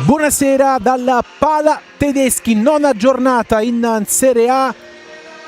Buonasera dalla Pala Tedeschi, nona giornata in Serie A.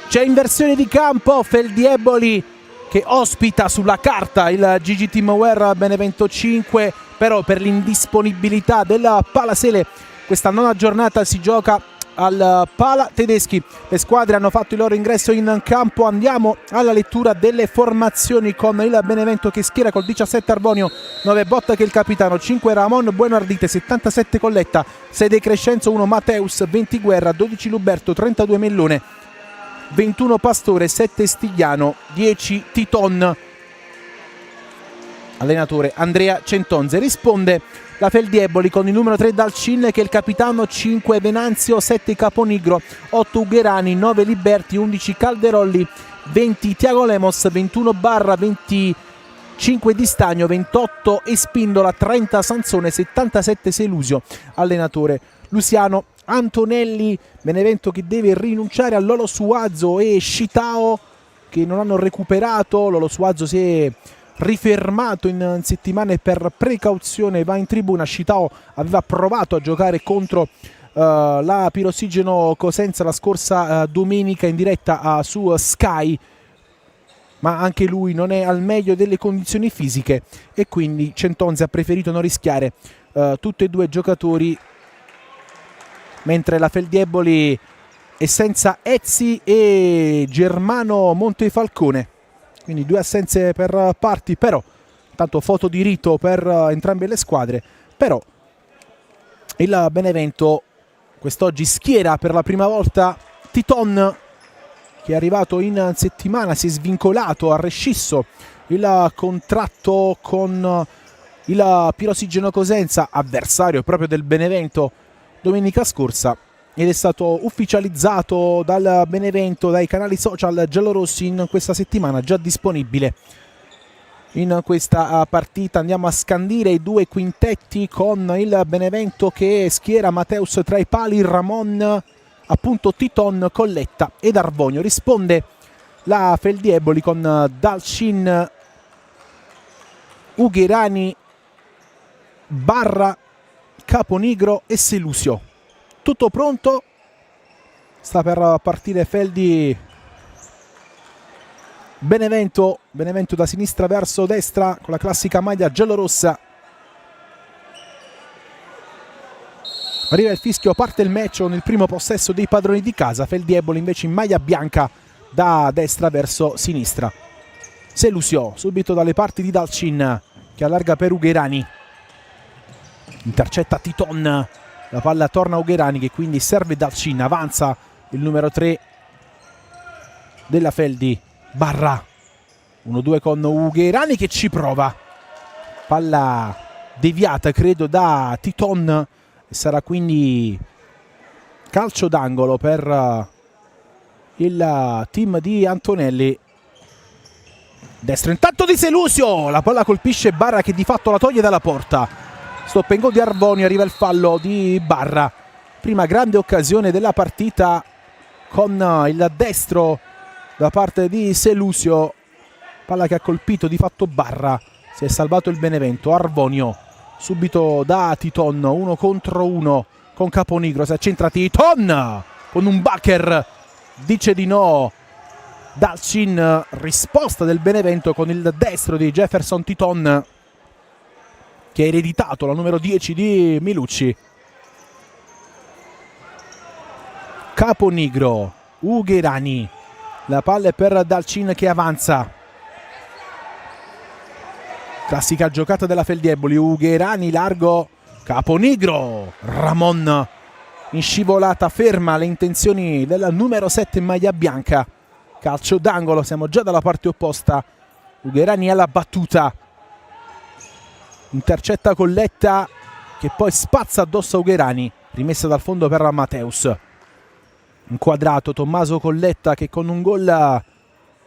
C'è inversione di campo, Feldieboli che ospita sulla carta il GG Teamwear Benevento 5, però per l'indisponibilità della Palasele questa nona giornata si gioca al Pala Tedeschi. Le squadre hanno fatto il loro ingresso in campo. Andiamo alla lettura delle formazioni con il Benevento che schiera col 17 Arbonio, 9 Botta che è il capitano, 5 Ramon Buenardite, 77 Colletta, 6 De Crescenzo, 1 Mateus, 20 Guerra, 12 Luberto, 32 Mellone, 21 Pastore, 7 Stigliano, 10 Titon. Allenatore Andrea Centonze. Risponde la Feldieboli con il numero 3 Dalcin che è il capitano, 5 Venanzio, 7 Caponigro, 8 Ugherani, 9 Liberti, 11 Calderolli, 20 Tiago Lemos, 21 Barra, 25 Di Stagno, 28 Espindola, 30 Sansone, 77 Selusio. Allenatore Luciano Antonelli. Benevento che deve rinunciare a Lolo Suazo e Scitao che non hanno recuperato. Lolo Suazo si è rifermato in settimane per precauzione, va in tribuna. Scitao aveva provato a giocare contro la Pirossigeno Cosenza la scorsa domenica in diretta su Sky, ma anche lui non è al meglio delle condizioni fisiche e quindi Centonze ha preferito non rischiare tutti e due i giocatori, mentre la Feldieboli è senza Ezzi e Germano Montefalcone. Quindi due assenze per parti, però tanto foto di rito per entrambe le squadre. Però il Benevento quest'oggi schiera per la prima volta Titon, che è arrivato in settimana, si è svincolato, ha rescisso il contratto con il Pirossigeno Cosenza, avversario proprio del Benevento domenica scorsa, ed è stato ufficializzato dal Benevento, dai canali social giallorossi in questa settimana, già disponibile in questa partita. Andiamo a scandire i due quintetti con il Benevento che schiera Mateus tra i pali, Ramon, appunto Titon, Colletta ed Arbonio. Risponde la Feldieboli con Dalcin, Ugherani, Barra, Caponigro e Selusio. Tutto pronto, sta per partire Feldi. Benevento da sinistra verso destra con la classica maglia giallorossa. Arriva il fischio, parte il match con il primo possesso dei padroni di casa. Feldieboli invece in maglia bianca da destra verso sinistra. Selusio subito dalle parti di Dalcin che allarga per Ugherani, intercetta Titon. La palla torna a Ugherani che quindi serve Dalcin, avanza il numero 3 della Feldi, Barra, 1-2 con Ugherani che ci prova, palla deviata credo da Titon e sarà quindi calcio d'angolo per il team di Antonelli. Destro intanto di Selusio, la palla colpisce Barra che di fatto la toglie dalla porta. Stop and go di Arbonio, arriva il fallo di Barra. Prima grande occasione della partita con il destro da parte di Selusio. Palla che ha colpito di fatto Barra. Si è salvato il Benevento. Arbonio subito da Titon, 1 contro 1 con Caponigro. Si accentra Titon con un backer, dice di no Dalcin. Risposta del Benevento con il destro di Jefferson Titon, che ha ereditato la numero 10 di Milucci. Caponigro, Ugherani, la palla è per Dalcin che avanza. Classica giocata della Feldieboli, Ugherani largo, Caponigro, Ramon in scivolata ferma le intenzioni del numero 7 in maglia bianca. Calcio d'angolo, siamo già dalla parte opposta. Ugherani alla battuta, intercetta Colletta che poi spazza addosso a Ugherani, rimessa dal fondo per Mateus. Inquadrato Tommaso Colletta che con un gol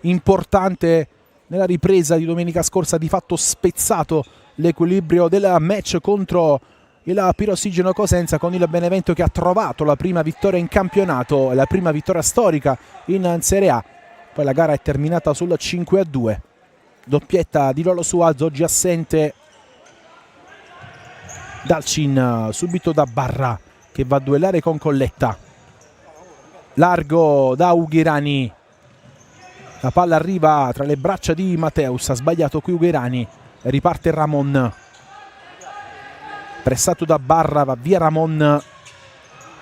importante nella ripresa di domenica scorsa ha di fatto spezzato l'equilibrio del match contro il Pirossigeno Cosenza, con il Benevento che ha trovato la prima vittoria in campionato, la prima vittoria storica in Serie A. Poi la gara è terminata sul 5-2. Doppietta di Lolo Suazo, oggi assente Dalcin subito da Barra che va a duellare con Colletta. Largo da Ugherani. La palla arriva tra le braccia di Mateus. Ha sbagliato qui Ugherani. Riparte Ramon. Pressato da Barra, va via Ramon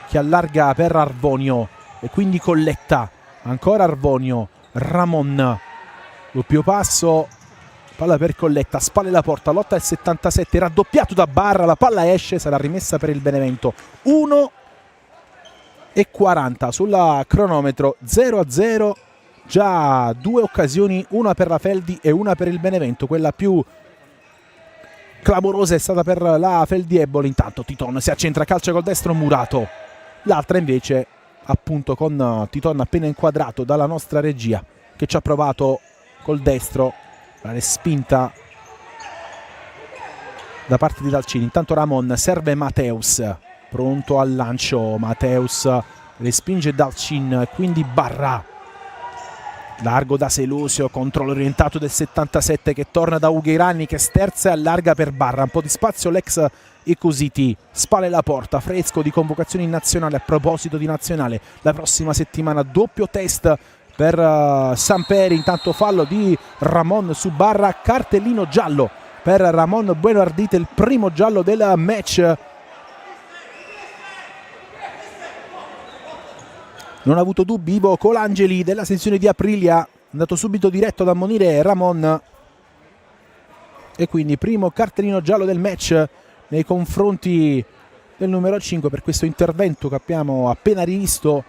che allarga per Arvonio. E quindi Colletta. Ancora Arvonio. Ramon. Doppio passo. Palla per Colletta, spalle la porta, lotta il 77, raddoppiato da Barra, la palla esce, sarà rimessa per il Benevento. 1:40 sul cronometro, 0-0, già due occasioni, una per la Feldi e una per il Benevento. Quella più clamorosa è stata per la Feldieboli. Intanto Titon si accentra, calcia col destro Murato. L'altra invece appunto con Titon appena inquadrato dalla nostra regia, che ci ha provato col destro. La respinta da parte di Dalcin. Intanto Ramon serve Mateus, pronto al lancio. Mateus respinge Dalcin, quindi Barra. Largo da Selusio, controllo orientato del 77 che torna da Ugherani, che sterza e allarga per Barra. Un po' di spazio l'ex Ecositi, spalle la porta, fresco di convocazione in nazionale. A proposito di nazionale, la prossima settimana doppio test per Samperi. Intanto fallo di Ramon su Barra, cartellino giallo per Ramon Bueno Ardite, il primo giallo del match. Non ha avuto dubbi Ivo Colangeli della sezione di Aprilia, è andato subito diretto ad ammonire Ramon e quindi primo cartellino giallo del match nei confronti del numero 5 per questo intervento che abbiamo appena rivisto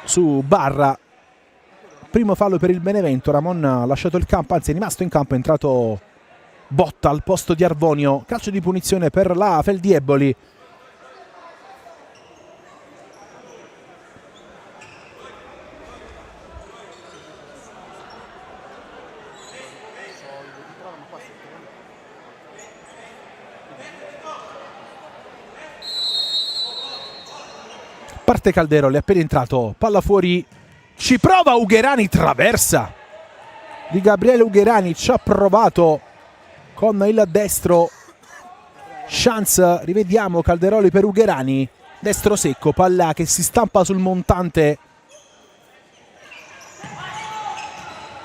su Barra. Primo fallo per il Benevento. Ramon ha lasciato il campo, anzi è rimasto in campo, è entrato Botta al posto di Arvonio. Calcio di punizione per la Feldieboli. Parte Calderoli, è appena entrato, palla fuori, ci prova Ugherani, traversa di Gabriele Ugherani, ci ha provato con il destro. Chance, rivediamo Calderoli per Ugherani, destro secco, palla che si stampa sul montante.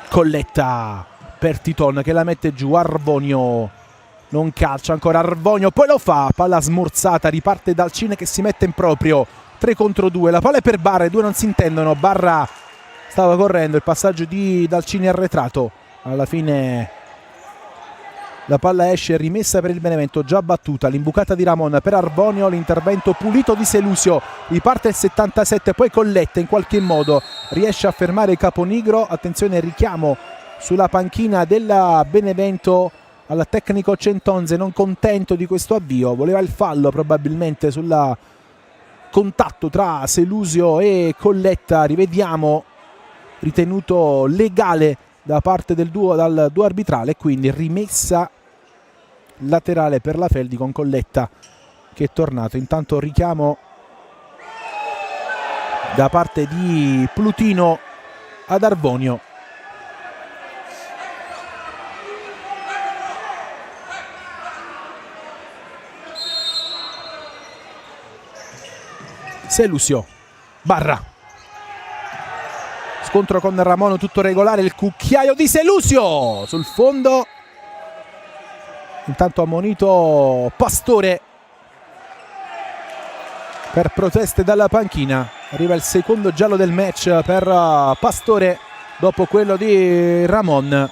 Colletta per Titon che la mette giù. Arvonio non calcia, ancora Arvonio, poi lo fa, palla smorzata, riparte Dalcin che si mette in proprio. 3 contro 2, la palla è per Barra, i due non si intendono. Barra stava correndo, il passaggio di Dalcin è arretrato. Alla fine la palla esce, rimessa per il Benevento, già battuta. L'imbucata di Ramon per Arvonio, l'intervento pulito di Selusio. Riparte il 77, poi Colletta in qualche modo riesce a fermare il Caponigro. Attenzione, richiamo sulla panchina della Benevento al tecnico Centonze, non contento di questo avvio. Voleva il fallo probabilmente sulla contatto tra Selusio e Colletta. Rivediamo, ritenuto legale da parte del dal duo arbitrale, quindi rimessa laterale per la Feldi con Colletta che è tornato. Intanto richiamo da parte di Plutino ad Arvonio. Selusio, Barra, scontro con Ramon, tutto regolare, il cucchiaio di Selusio sul fondo. Intanto ammonito Pastore per proteste dalla panchina. Arriva il secondo giallo del match per Pastore dopo quello di Ramon.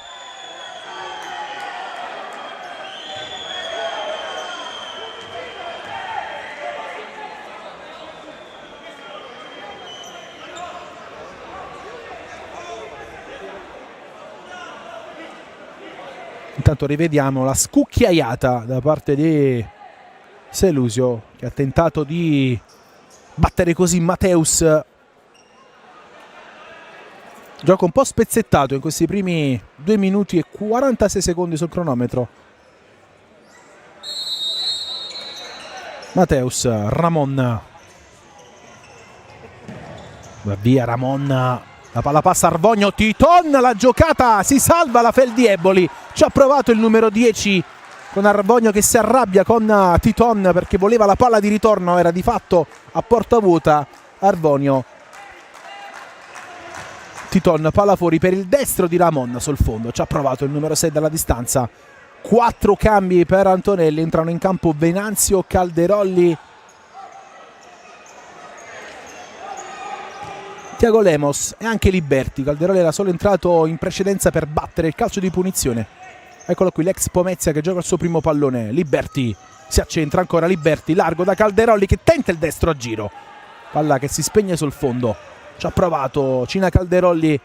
Intanto rivediamo la scucchiaiata da parte di Selusio che ha tentato di battere così Mateus. Gioco un po' spezzettato in questi primi 2 minuti e 46 secondi sul cronometro. Mateus, Ramon, va via Ramon. La palla passa Arvonio, Titon, la giocata, si salva la Feldieboli. Ci ha provato il numero 10 con Arvonio che si arrabbia con Titon perché voleva la palla di ritorno, era di fatto a porta vuota. Arvonio, Titon, palla fuori per il destro di Ramon sul fondo, ci ha provato il numero 6 dalla distanza. 4 cambi per Antonelli, entrano in campo Venanzio, Calderolli, Tiago Lemos e anche Liberti. Calderolli era solo entrato in precedenza per battere il calcio di punizione. Eccolo qui l'ex Pomezia che gioca il suo primo pallone. Liberti si accentra ancora, Liberti largo da Calderolli che tenta il destro a giro, palla che si spegne sul fondo. Ci ha provato Cina Calderolli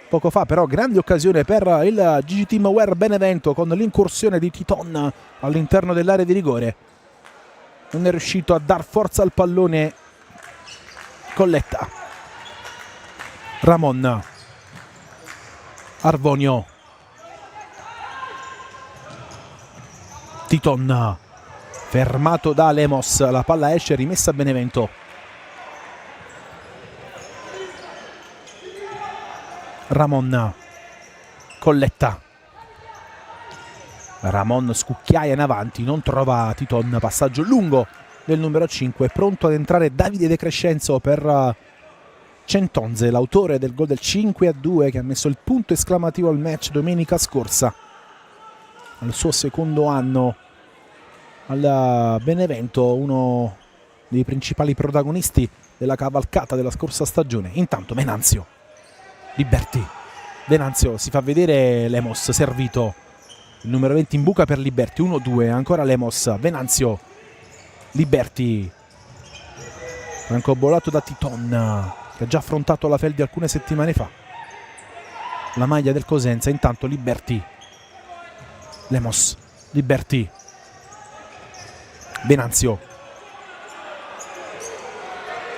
poco fa, però grande occasione per il GG Team Wear Benevento con l'incursione di Titon all'interno dell'area di rigore. Non è riuscito a dar forza al pallone Colletta. Ramon, Arvonio, Titon, fermato da Lemos, la palla esce, rimessa a Benevento. Ramon, Colletta, Ramon scucchiaia in avanti, non trova Titon, passaggio lungo del numero 5, pronto ad entrare Davide De Crescenzo per Centonze, l'autore del gol del 5-2 che ha messo il punto esclamativo al match domenica scorsa, al suo secondo anno al Benevento, uno dei principali protagonisti della cavalcata della scorsa stagione. Intanto Venanzio, Liberti, Venanzio si fa vedere, Lemos servito, il numero 20 in buca per Liberti, 1-2, ancora Lemos, Venanzio, Liberti, francobollato da Titon che ha già affrontato la Feldi alcune settimane fa, la maglia del Cosenza. Intanto Liberti, Lemos, Liberti, Venanzio,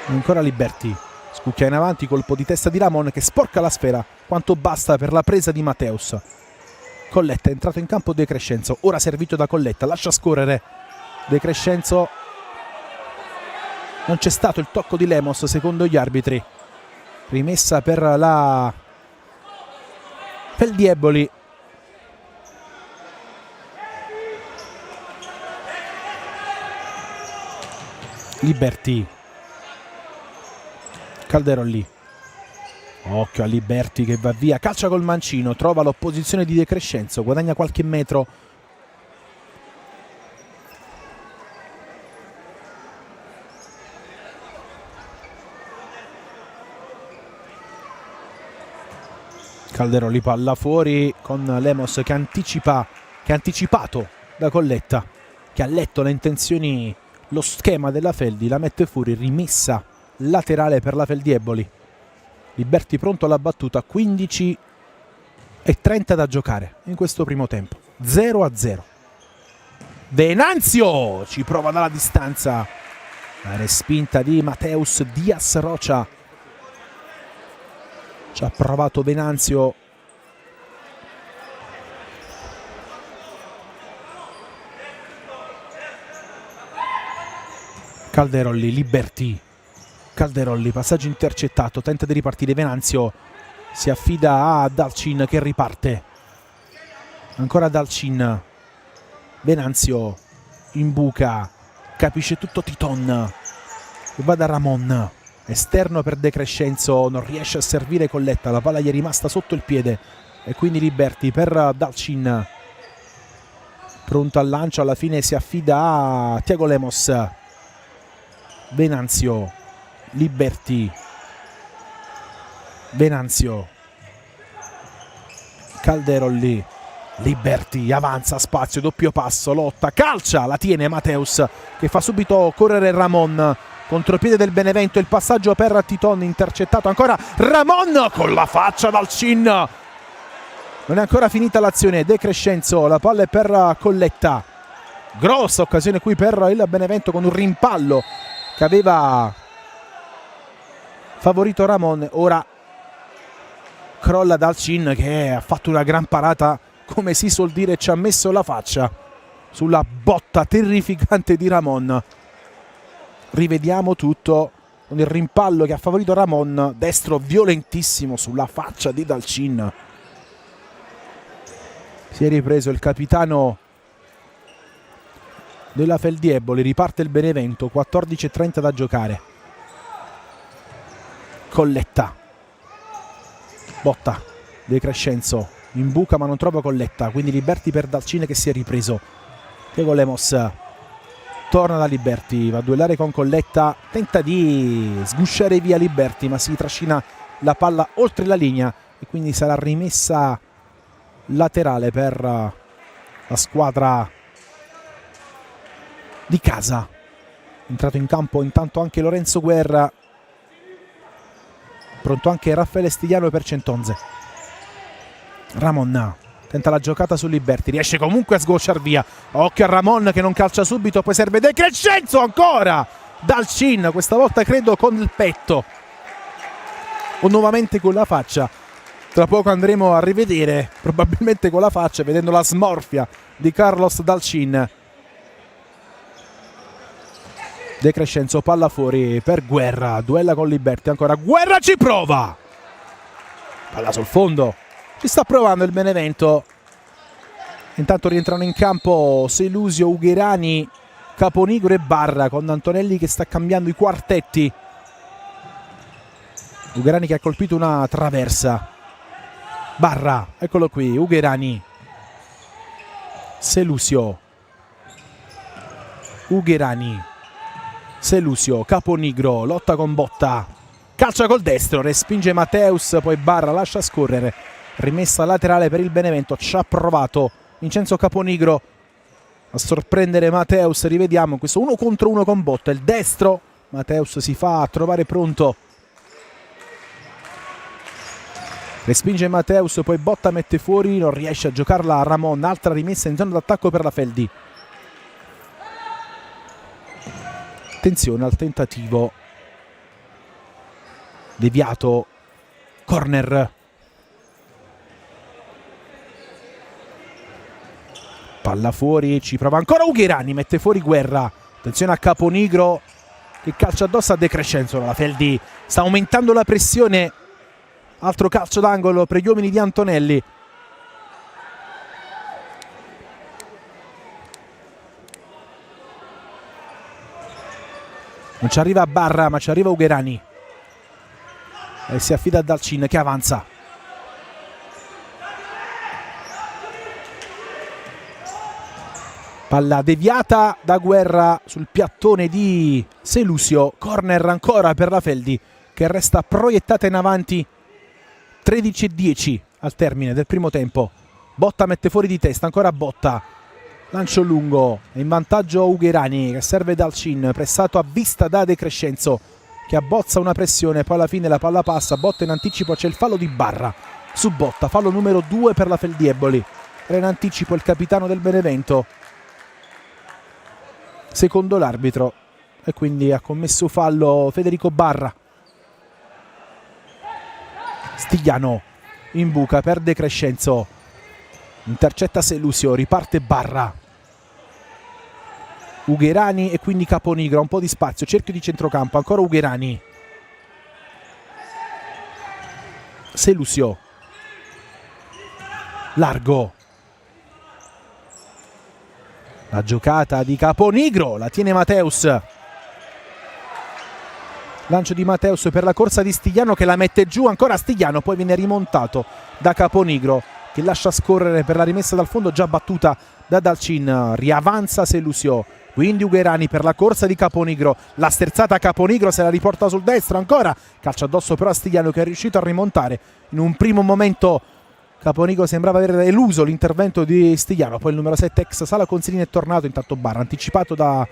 ancora Liberti, scucchia in avanti, colpo di testa di Ramon che sporca la sfera, quanto basta per la presa di Mateus. Colletta è entrato in campo De Crescenzo, ora servito da Colletta, lascia scorrere De Crescenzo, non c'è stato il tocco di Lemos secondo gli arbitri, rimessa per la Feldieboli. Liberti, Calderolli, occhio a Liberti che va via, calcia col mancino, trova l'opposizione di De Crescenzo, guadagna qualche metro. Calderolli, palla fuori con Lemos che anticipa, che è anticipato da Colletta, che ha letto le intenzioni, lo schema della Feldi, la mette fuori, rimessa laterale per la Feldieboli. Liberti pronto alla battuta, 15:30 da giocare in questo primo tempo, 0-0. Venanzio ci prova dalla distanza, la respinta di Mateus Diaz Rocha. Ci ha provato Venanzio, Calderolli, Liberti, Calderolli, passaggio intercettato, tenta di ripartire Venanzio, si affida a Dalcin che riparte, ancora Dalcin, Venanzio in buca, capisce tutto Titon che va da Ramon, esterno per De Crescenzo, non riesce a servire Colletta, la palla gli è rimasta sotto il piede e quindi Liberti per Dalcin, pronto al lancio, alla fine si affida a Tiago Lemos. Venanzio, Liberti, Venanzio, Calderolli, Liberti, avanza, spazio, doppio passo, lotta, calcia, la tiene Mateus che fa subito correre Ramon, contropiede del Benevento, il passaggio per Titon, intercettato ancora Ramon con la faccia dal cin, non è ancora finita l'azione, De Crescenzo, la palla è per Colletta, grossa occasione qui per il Benevento con un rimpallo che aveva favorito Ramon. Ora crolla Dalcin che ha fatto una gran parata, come si suol dire, ci ha messo la faccia sulla botta terrificante di Ramon. Rivediamo tutto con il rimpallo che ha favorito Ramon, destro violentissimo sulla faccia di Dalcin. Si è ripreso il capitano della Feldieboli. Riparte il Benevento, 14:30 da giocare. Colletta, botta De Crescenzo, imbuca ma non trova Colletta, quindi Liberti per Dalcin che si è ripreso. Diego Lemos torna da Liberti, va a duellare con Colletta, tenta di sgusciare via Liberti ma si trascina la palla oltre la linea e quindi sarà rimessa laterale per la squadra di casa. Entrato in campo intanto anche Lorenzo Guerra, pronto anche Raffaele Stigliano per Centonze. Ramon tenta la giocata su Liberti, riesce comunque a sgocciar via. Occhio a Ramon che non calcia subito, poi serve De Crescenzo ancora. Dalcin, questa volta credo con il petto o nuovamente con la faccia. Tra poco andremo a rivedere, probabilmente con la faccia, vedendo la smorfia di Carlos Dalcin. De Crescenzo, palla fuori per Guerra, duella con Liberti, ancora Guerra, ci prova. Palla sul fondo. Ci sta provando il Benevento. Intanto rientrano in campo Selusio, Ugherani, Caponigro e Barra, con Antonelli che sta cambiando i quartetti. Ugherani che ha colpito una traversa. Barra, eccolo qui, Ugherani. Selusio. Ugherani. Selusio, Caponigro, lotta con Botta. Calcia col destro, respinge Mateus, poi Barra lascia scorrere. Rimessa laterale per il Benevento, ci ha provato Vincenzo Caponigro a sorprendere Mateus. Rivediamo questo 1 contro 1 con Botta, il destro. Mateus si fa trovare pronto, respinge Mateus, poi Botta mette fuori, non riesce a giocarla a Ramon. Altra rimessa in zona d'attacco per la Feldi. Attenzione al tentativo deviato, corner. Palla fuori, ci prova ancora Ugherani, mette fuori Guerra. Attenzione a Caponigro che calcia addosso a De Crescenzo. La Feldi sta aumentando la pressione. Altro calcio d'angolo per gli uomini di Antonelli. Non ci arriva Barra ma ci arriva Ugherani. E si affida a Dalcin che avanza. Palla deviata da Guerra sul piattone di Selusio. Corner ancora per la Feldi che resta proiettata in avanti. 13:10 al termine del primo tempo. Botta mette fuori di testa, ancora Botta. Lancio lungo, è in vantaggio Ugherani che serve Dalcin, pressato a vista da De Crescenzo che abbozza una pressione, poi alla fine la palla passa. Botta in anticipo, c'è il fallo di Barra su Botta, fallo numero 2 per la Feldieboli. Era in anticipo il capitano del Benevento, secondo l'arbitro, e quindi ha commesso fallo Federico Barra. Stigliano in buca per De Crescenzo, intercetta Selusio, riparte Barra. Ugherani e quindi Caponigro, un po' di spazio, cerchio di centrocampo, ancora Ugherani. Selusio, largo. La giocata di Caponigro, la tiene Mateus. Lancio di Mateus per la corsa di Stigliano che la mette giù, ancora Stigliano, poi viene rimontato da Caponigro che lascia scorrere per la rimessa dal fondo già battuta da Dalcin. Riavanza Selusio, quindi Ugherani per la corsa di Caponigro, la sterzata Caponigro se la riporta sul destro, ancora calcia addosso però a Stigliano che è riuscito a rimontare. In un primo momento Caponigro sembrava aver eluso l'intervento di Stigliano, poi il numero 7 ex Sala Consilini è tornato. Intanto Barra anticipato da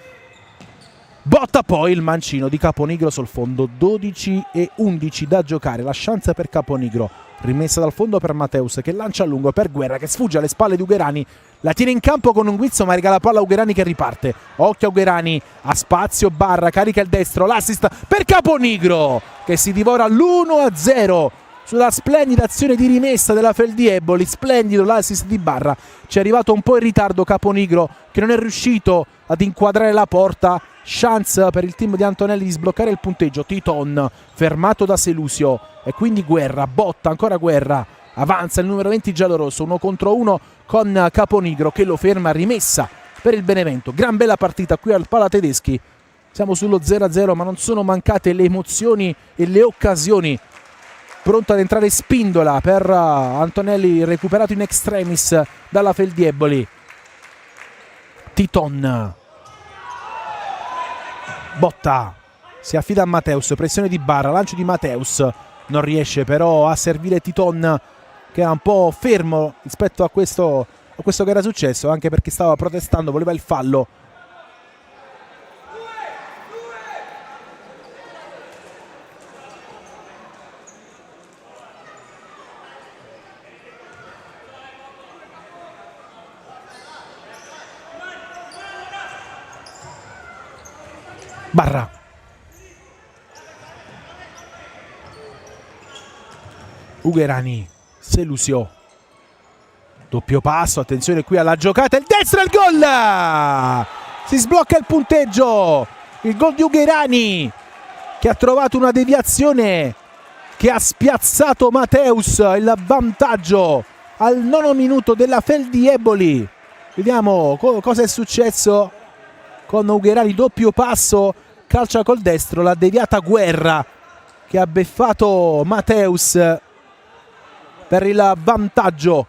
Botta, poi il mancino di Caponigro sul fondo. 12:11 da giocare, la chance per Caponigro, rimessa dal fondo per Mateus che lancia a lungo per Guerra che sfugge alle spalle di Ugherani, la tiene in campo con un guizzo ma regala la palla a Ugherani che riparte. Occhio a Ugherani, a spazio Barra, carica il destro, l'assist per Caponigro che si divora l'1-0 sulla splendida azione di rimessa della Feldieboli. Splendido l'assist di Barra, ci è arrivato un po' in ritardo Caponigro che non è riuscito ad inquadrare la porta. Chance per il team di Antonelli di sbloccare il punteggio. Titon fermato da Selusio e quindi Guerra, Botta, ancora Guerra, avanza il numero 20 giallorosso, 1 contro 1 con Caponigro che lo ferma. Rimessa per il Benevento. Gran bella partita qui al Pala Tedeschi. Siamo sullo 0-0, ma non sono mancate le emozioni e le occasioni. Pronto ad entrare Spindola per Antonelli, recuperato in extremis dalla Feldieboli. Titon. Botta. Si affida a Mateus, pressione di Barra, lancio di Mateus. Non riesce però a servire Titon, che era un po' fermo rispetto a questo che era successo, anche perché stava protestando, voleva il fallo. Barra. Ugherani, Selusio, doppio passo, attenzione qui alla giocata, il destro e il gol! Si sblocca il punteggio, il gol di Ugherani che ha trovato una deviazione che ha spiazzato Mateus, il vantaggio al 9° minuto della Feldieboli. Vediamo cosa è successo con Ugherani, doppio passo, calcia col destro, la deviata Guerra che ha beffato Mateus per il vantaggio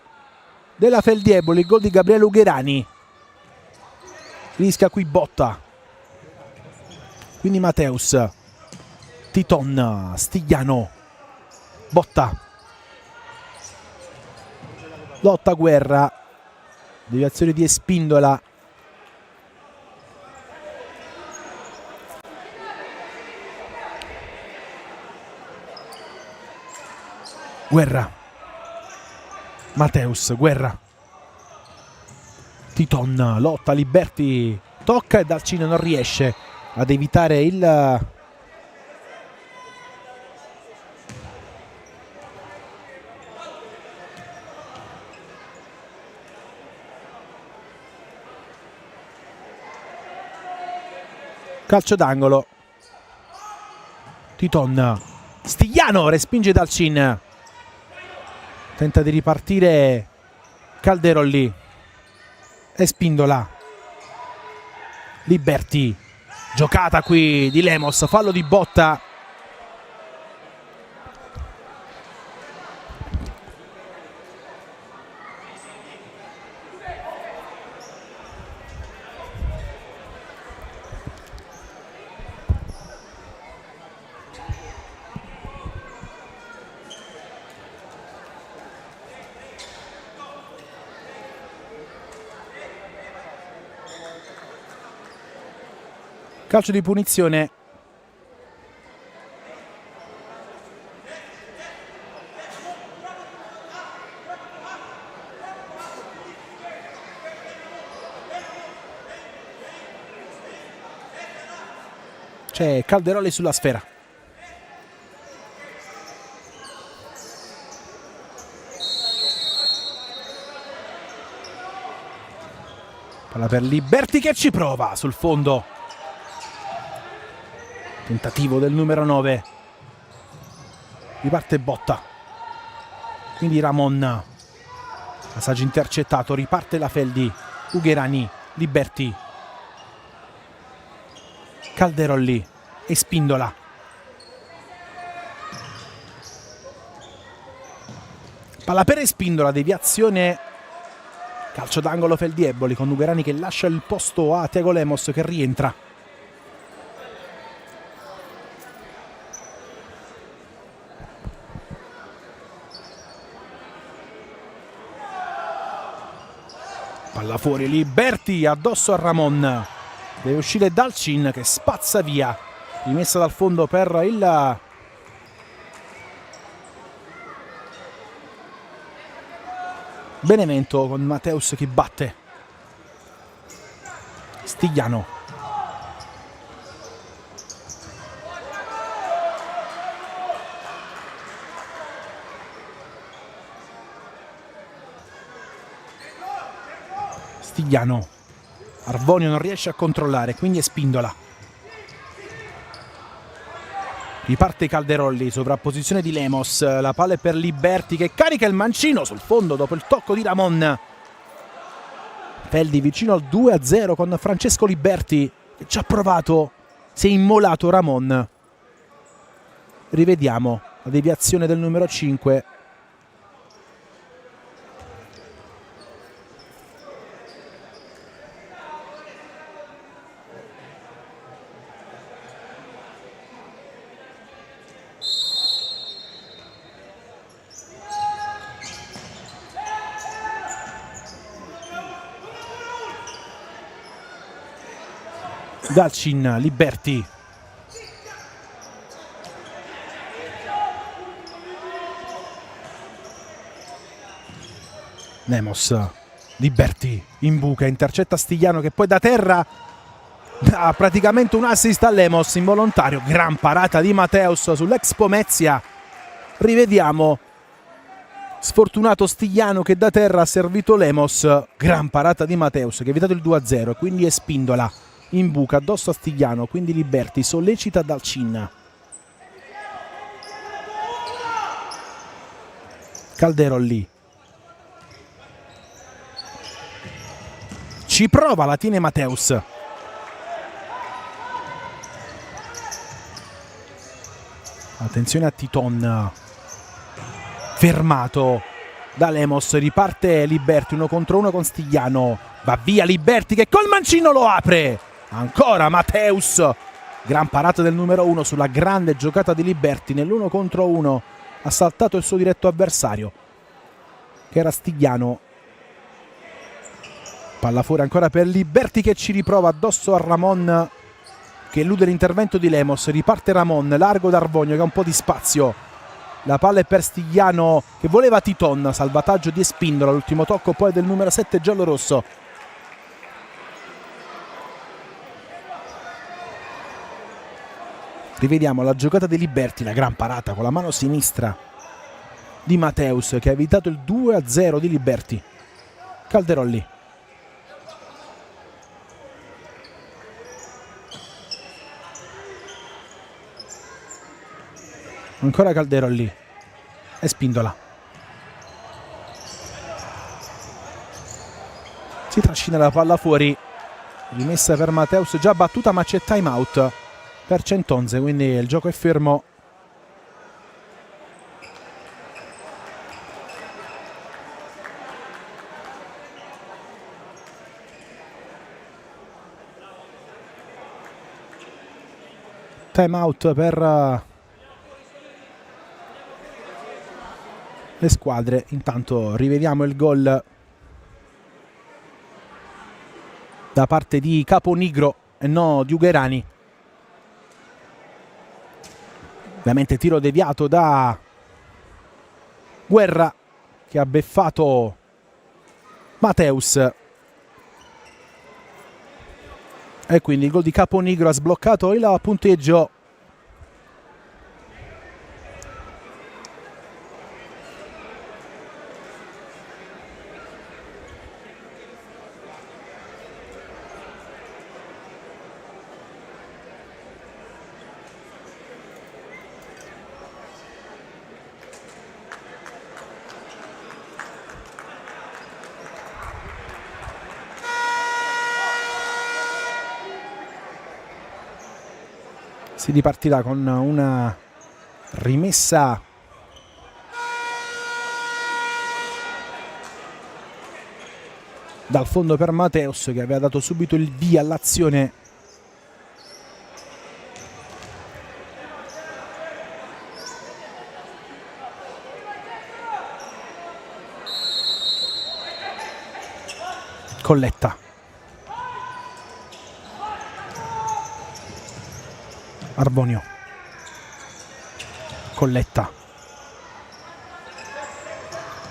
della Feldieboli. Il gol di Gabriele Ugherani. Rischia qui Botta, quindi Mateus, Titon, Stigliano, Botta, lotta Guerra, deviazione di Espindola. Guerra, Mateus, Guerra, Titon, lotta, Liberti, tocca e Dalcin non riesce ad evitare il calcio d'angolo. Titon, Stigliano respinge Dalcin, tenta di ripartire Calderolli e Spindola. Liberti, giocata qui di Lemos, fallo di Botta. Calcio di punizione. C'è Calderoli sulla sfera. Palla per Liberti che ci prova sul fondo. Tentativo del numero 9. Riparte Botta. Quindi Ramon. Passaggio intercettato. Riparte la Feldi. Ugherani. Liberti. Calderolli. E Spindola. Palla per Spindola. Deviazione. Calcio d'angolo Feldieboli con Ugherani che lascia il posto a Thiago Lemos che rientra. Palla fuori, Liberti addosso a Ramon. Deve uscire Dalcin che spazza via. Rimessa dal fondo per il Benevento con Mateus che batte. Stigliano. Stigliano. Arvonio non riesce a controllare, quindi è Spindola. Riparte Calderolli, sovrapposizione di Lemos, la palla è per Liberti che carica il mancino sul fondo dopo il tocco di Ramon. Feldi vicino al 2-0 con Francesco Liberti che ci ha provato, si è immolato Ramon. Rivediamo la deviazione del numero 5. Dalcin, Liberti. Nemos, Liberti, in buca, intercetta Stigliano che poi da terra ha praticamente un assist a Lemos involontario. Gran parata di Mateus sull'ex Pomezia. Rivediamo. Sfortunato Stigliano che da terra ha servito Lemos. Gran parata di Mateus che ha evitato il 2-0, quindi è Spindola in buca addosso a Stigliano, quindi Liberti sollecita Dalcin. Calderolli ci prova, la tiene Mateus. Attenzione a Titon, fermato da Lemos, riparte Liberti 1 contro 1 con Stigliano, va via Liberti che col mancino lo apre. Ancora Mateus, gran parata del numero 1 sulla grande giocata di Liberti nell'1 contro 1, ha saltato il suo diretto avversario che era Stigliano. Palla fuori ancora per Liberti che ci riprova addosso a Ramon che elude l'intervento di Lemos, riparte Ramon, largo d'Arvogno che ha un po' di spazio. La palla è per Stigliano che voleva Titon, salvataggio di Espindola, l'ultimo tocco poi del numero 7 giallorosso. Rivediamo la giocata di Liberti, la gran parata con la mano sinistra di Mateus che ha evitato il 2-0 di Liberti. Calderolli. Ancora Calderolli e Spindola. Si trascina la palla fuori, rimessa per Mateus, già battuta ma c'è time out per Centonze, quindi il gioco è fermo. Time out per le squadre. Intanto rivediamo il gol da parte di Caponigro e no di Ugherani. Ovviamente tiro deviato da Guerra che ha beffato Mateus e quindi il gol di Caponigro ha sbloccato il punteggio. Si ripartirà con una rimessa dal fondo per Mateus che aveva dato subito il via all'azione. Colletta. Arbonio. Colletta.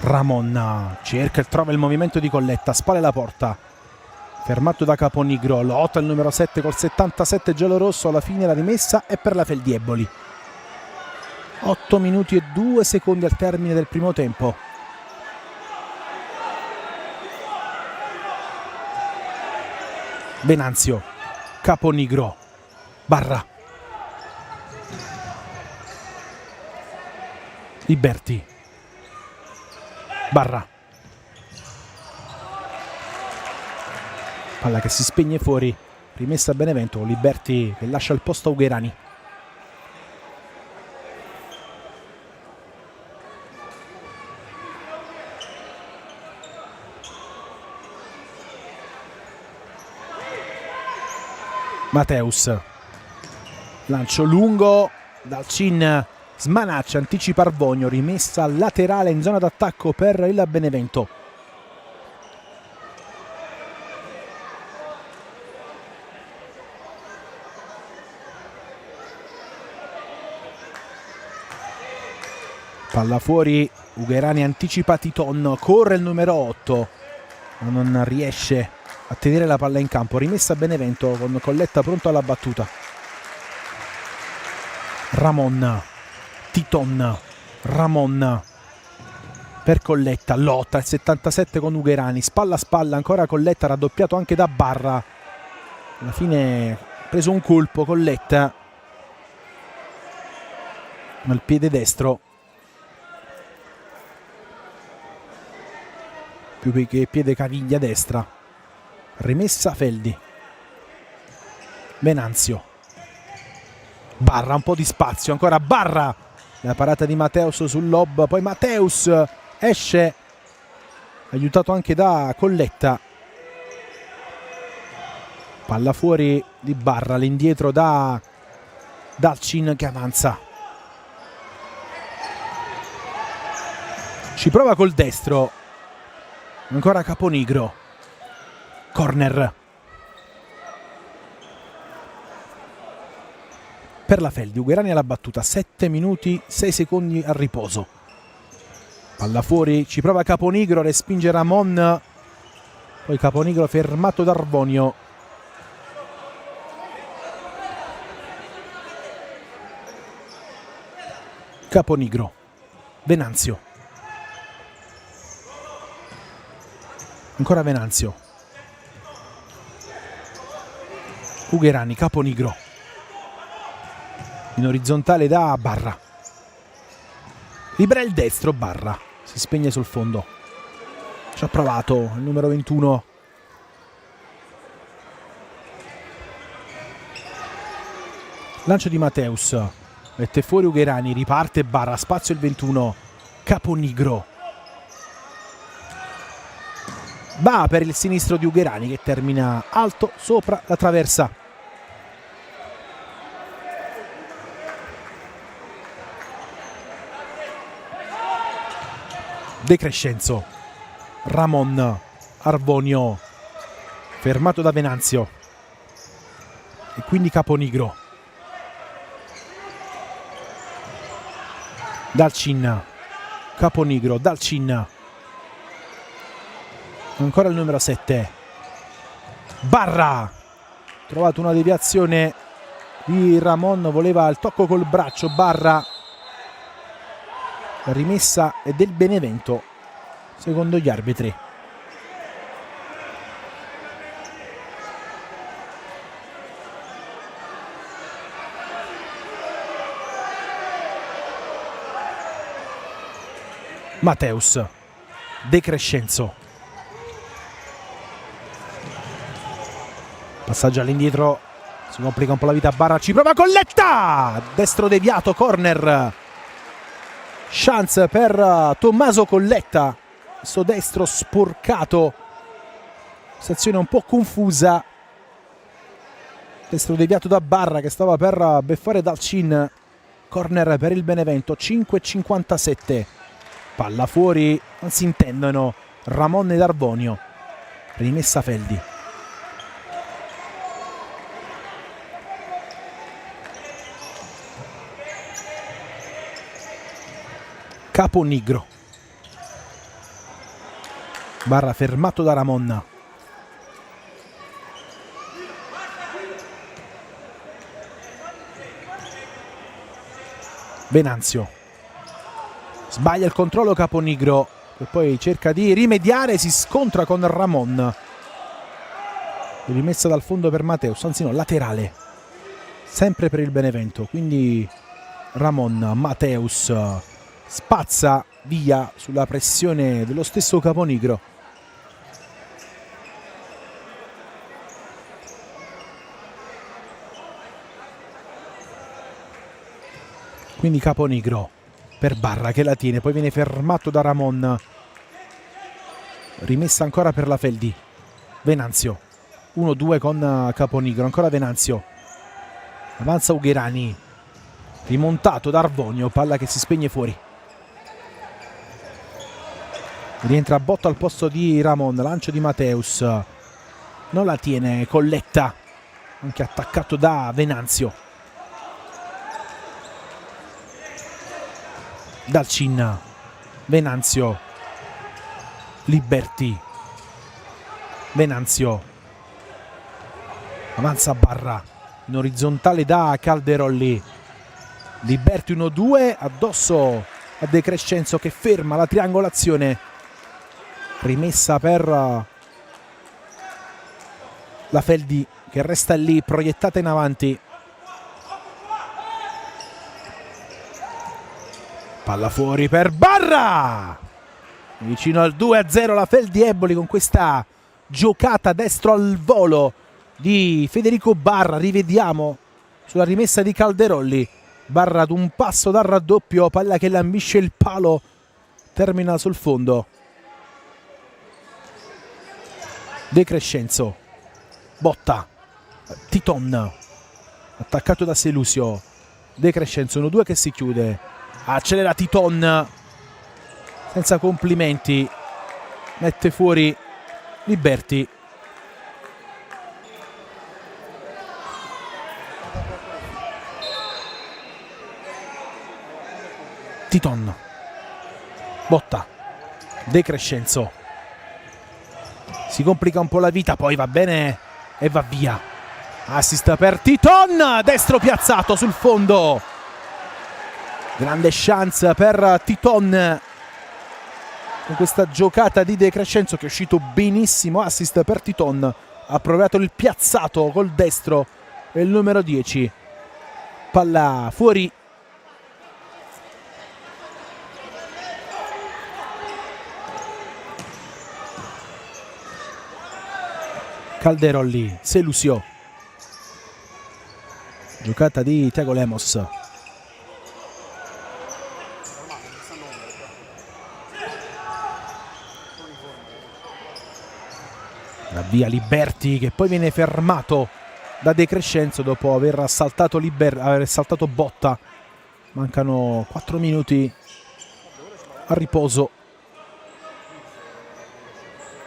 Ramon cerca e trova il movimento di Colletta, spalla la porta, fermato da Caponigro, lotta il numero 7 col 77 giallorosso, alla fine la rimessa è per la Feldieboli. 8 minuti e 2 secondi al termine del primo tempo. Venanzio, Caponigro, Barra, Liberti, Barra, Palla che si spegne fuori, rimessa a Benevento, Liberti che lascia il posto a Ugherani. Mateus, lancio lungo, Dalcin smanaccia, anticipa Arvonio, rimessa laterale in zona d'attacco per il Benevento. Palla fuori, Ugherani anticipa Titon, corre il numero 8, ma non riesce a tenere la palla in campo, rimessa a Benevento con Colletta pronto alla battuta. Ramon, Titon, Ramon per Colletta, lotta il 77 con Ugherani, spalla a spalla ancora Colletta, raddoppiato anche da Barra, alla fine preso un colpo Colletta al piede destro, più che piede caviglia destra. Rimessa Feldi, Venanzio, Barra, un po' di spazio, ancora Barra, la parata di Mateus sul lob, poi Mateus esce, aiutato anche da Colletta, palla fuori di Barra, l'indietro da Dalcin che avanza, ci prova col destro, ancora Caponigro, corner per la Feldi, Ugherani alla battuta, 7 minuti 6 secondi al riposo, palla fuori, ci prova Caponigro, respinge Ramon, poi Caponigro fermato da Arvonio, Caponigro, Venanzio, ancora Venanzio, Ugherani, Caponigro, in orizzontale da Barra, libera il destro, Barra si spegne sul fondo, ci ha provato il numero 21, lancio di Mateus, mette fuori Ugherani, riparte Barra, spazio il 21, Caponigro, va per il sinistro di Ugherani che termina alto sopra la traversa. De Crescenzo, Ramon, Arvonio, fermato da Venanzio e quindi Caponigro, Dalcin, Caponigro, Dalcin, ancora il numero 7, Barra, trovato una deviazione di Ramon, voleva il tocco col braccio, Barra, la rimessa è del Benevento secondo gli arbitri. Mateus, De Crescenzo, passaggio all'indietro, si complica un po' la vita a Barra, ci prova Colletta, destro deviato, corner, chance per Tommaso Colletta, questo destro sporcato, situazione un po' confusa, destro deviato da Barra che stava per beffare Dalcin, corner per il Benevento, 5,57, palla fuori, non si intendono Ramon ed Arvonio, rimessa Feldi. Caponigro, Barra fermato da Ramon, Venanzio, sbaglia il controllo Caponigro e poi cerca di rimediare, si scontra con Ramon, rimessa dal fondo per Mateus, anzi no, laterale sempre per il Benevento, quindi Ramon, Mateus spazza via sulla pressione dello stesso Caponigro. Quindi Caponigro per Barra che la tiene, poi viene fermato da Ramon. Rimessa ancora per la Feldi. Venanzio 1-2 con Caponigro, ancora Venanzio, avanza Ugherani, rimontato da Arvonio, palla che si spegne fuori. Rientra Botta al posto di Ramon, lancio di Mateus, non la tiene Colletta, anche attaccato da Venanzio. Dalcin, Venanzio, Liberti, Venanzio, avanza Barra in orizzontale da Calderolli. Liberti 1-2 addosso a De Crescenzo che ferma la triangolazione. Rimessa per la Feldi che resta lì proiettata in avanti. Palla fuori per Barra, vicino al 2-0 la Feldi Eboli con questa giocata destro al volo di Federico Barra. Rivediamo sulla rimessa di Calderolli. Barra ad un passo dal raddoppio, palla che lambisce il palo, termina sul fondo. De Crescenzo, Botta, Titon, attaccato da Selusio. De Crescenzo 1-2 che si chiude, accelera Titon senza complimenti, mette fuori Liberti. Titon, Botta, De Crescenzo, si complica un po' la vita, poi va bene e va via. Assist per Titon, destro piazzato sul fondo, grande chance per Titon con questa giocata di De Crescenzo che è uscito benissimo. Assist per Titon, ha provato il piazzato col destro e il numero 10, palla fuori. Calderolli, Selusio, giocata di Thiago Lemos. Via Liberti che poi viene fermato da De Crescenzo dopo aver saltato Botta. Mancano 4 minuti a riposo.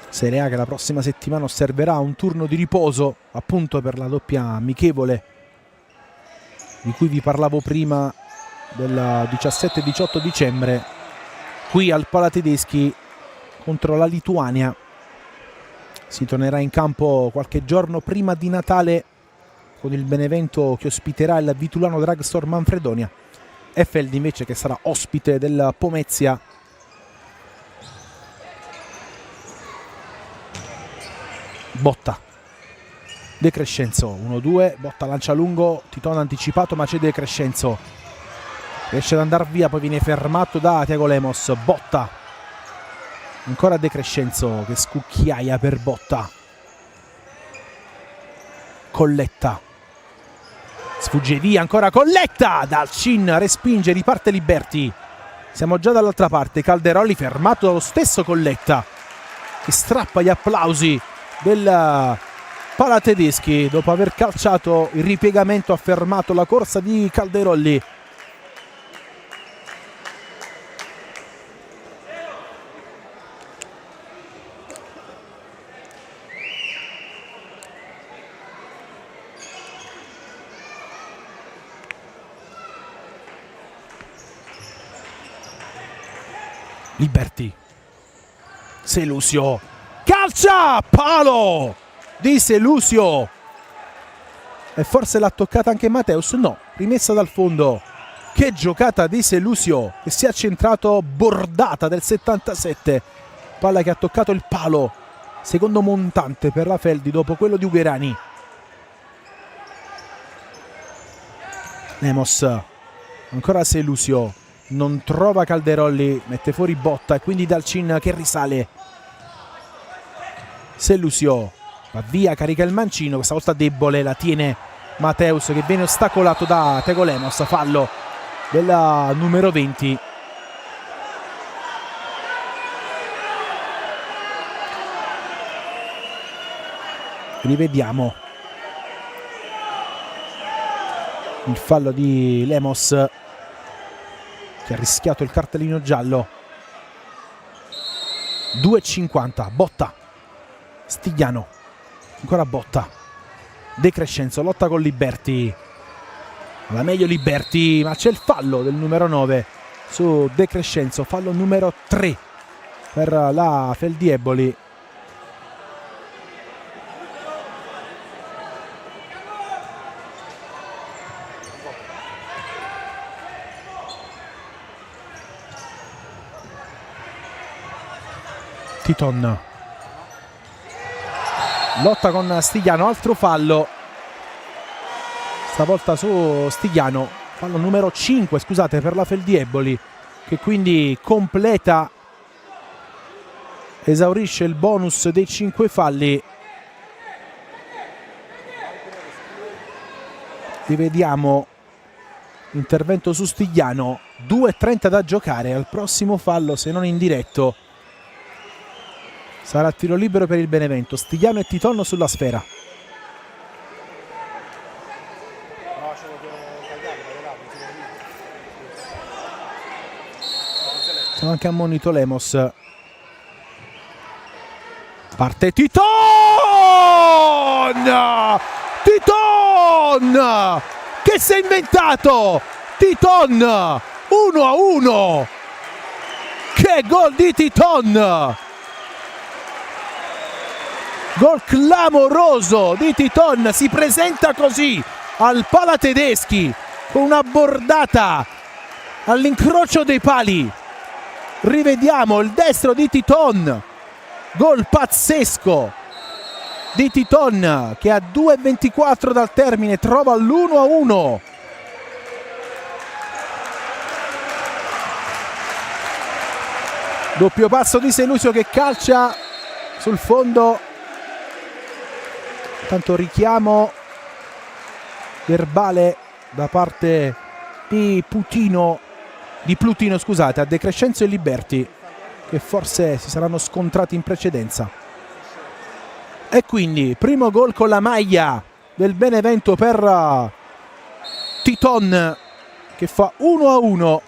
Serie A che la prossima settimana osserverà un turno di riposo appunto per la doppia amichevole di cui vi parlavo prima, del 17 e 18 dicembre qui al Palatedeschi contro la Lituania. Si tornerà in campo qualche giorno prima di Natale con il Benevento che ospiterà il Vitulano Dragstore Manfredonia e Feldi invece che sarà ospite del Pomezia. Botta, De Crescenzo 1-2, Botta lancia lungo, Titon anticipato ma c'è De Crescenzo, riesce ad andare via, poi viene fermato da Thiago Lemos. Botta, ancora De Crescenzo che scucchiaia per Botta. Colletta, sfugge via, ancora Colletta, Dalcin respinge, riparte Liberti. Siamo già dall'altra parte, Calderolli fermato dallo stesso Colletta che strappa gli applausi del Palatedeschi dopo aver calciato il ripiegamento, ha fermato la corsa di Calderolli. Liberti, Selusio, calcia, palo di Selusio e forse l'ha toccata anche Mateus, no, rimessa dal fondo. Che giocata di Selusio che si è centrato, bordata del 77, palla che ha toccato il palo, secondo montante per la Feldi dopo quello di Ugherani. Lemos, ancora Selusio, non trova Calderolli, mette fuori Botta e quindi Dalcin che risale. Selusio va via, carica il mancino, questa volta debole, la tiene Mateus che viene ostacolato da Thiago Lemos. Fallo della numero 20. Rivediamo il fallo di Lemos, che ha rischiato il cartellino giallo. 2,50, Botta, Stigliano, ancora Botta, De Crescenzo lotta con Liberti, alla meglio Liberti, ma c'è il fallo del numero 9 su De Crescenzo, fallo numero 3 per la Feldieboli. Titon lotta con Stigliano, altro fallo, stavolta su Stigliano, fallo numero 5, scusate, per la Feldieboli, che quindi completa, esaurisce il bonus dei 5 falli. Rivediamo intervento su Stigliano, 2,30 da giocare, al prossimo fallo, se non indiretto, sarà tiro libero per il Benevento. Stigliano e Titon sulla sfera. Sono anche ammonito Lemos. Parte Titon! Titon! Che si è inventato? Titon! 1-1! Che gol di Titon! Gol clamoroso di Titon, si presenta così al Pala Tedeschi con una bordata all'incrocio dei pali. Rivediamo il destro di Titon, gol pazzesco di Titon che a 2,24 dal termine trova l'1-1. Doppio passo di Selusio che calcia sul fondo. Tanto richiamo verbale da parte di Plutino, scusate, a De Crescenzo e Liberti, che forse si saranno scontrati in precedenza. E quindi primo gol con la maglia del Benevento per Titon, che fa 1-1.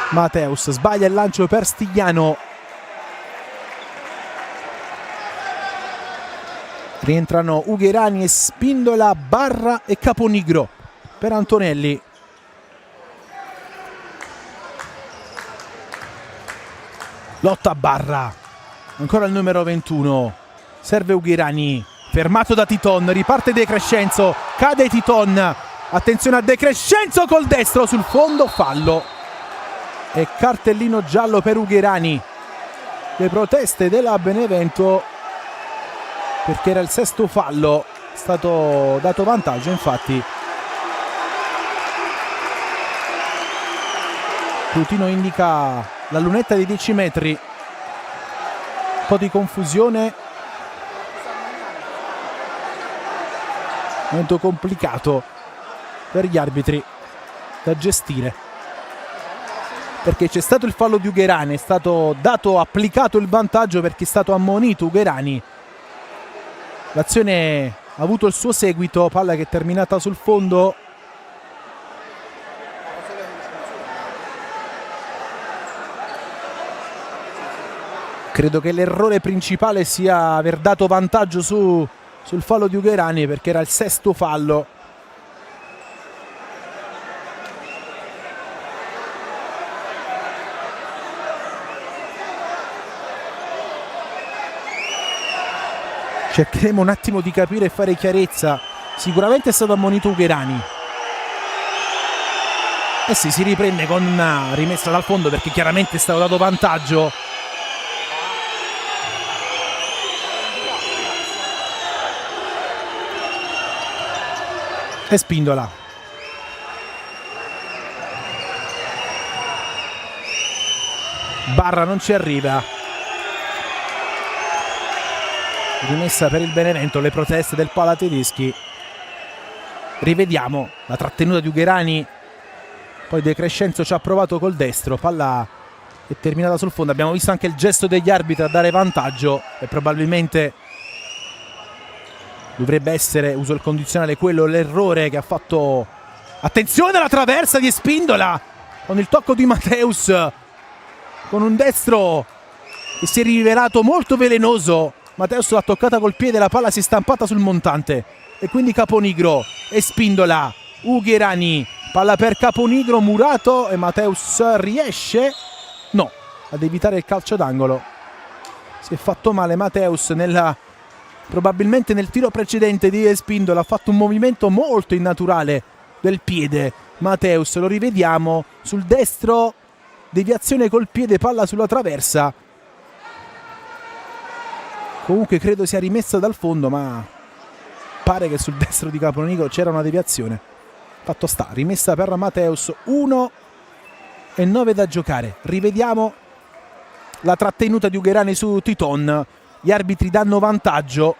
Mateus sbaglia il lancio per Stigliano. Rientrano Ugherani e Spindola, Barra e Caponigro per Antonelli. Lotta Barra, ancora il numero 21, serve Ugherani, fermato da Titon, riparte De Crescenzo, cade Titon, attenzione a De Crescenzo col destro sul fondo, fallo e cartellino giallo per Ugherani. Le proteste della Benevento, perché era il sesto fallo, è stato dato vantaggio, infatti Plutino indica la lunetta di 10 metri, un po' di confusione, momento complicato per gli arbitri da gestire, perché c'è stato il fallo di Ugherani, è stato applicato il vantaggio perché è stato ammonito Ugherani. L'azione ha avuto il suo seguito, palla che è terminata sul fondo. Credo che l'errore principale sia aver dato vantaggio sul fallo di Ugherani, perché era il sesto fallo. Cercheremo un attimo di capire e fare chiarezza. Sicuramente è stato ammonito Ugherani. Eh sì, si riprende con una rimessa dal fondo perché chiaramente è stato dato vantaggio. E Spindola. Barra non ci arriva. Rimessa per il Benevento, le proteste del Pala Tedeschi. Rivediamo la trattenuta di Ugherani, poi De Crescenzo ci ha provato col destro, palla è terminata sul fondo. Abbiamo visto anche il gesto degli arbitri a dare vantaggio e probabilmente dovrebbe essere, uso il condizionale, quello l'errore che ha fatto. Attenzione alla traversa di Espindola con il tocco di Mateus, con un destro che si è rivelato molto velenoso. Mateus l'ha toccata col piede, la palla si è stampata sul montante e quindi Caponigro, Espindola, Ugherani, palla per Caponigro, murato, e Mateus riesce no ad evitare il calcio d'angolo. Si è fatto male Mateus probabilmente nel tiro precedente di Espindola, ha fatto un movimento molto innaturale del piede. Mateus, lo rivediamo, sul destro, deviazione col piede, palla sulla traversa. Comunque credo sia rimessa dal fondo, ma pare che sul destro di Caponigro c'era una deviazione. Fatto sta, rimessa per Mateus, 1:09 da giocare. Rivediamo la trattenuta di Ugherani su Titon. Gli arbitri danno vantaggio,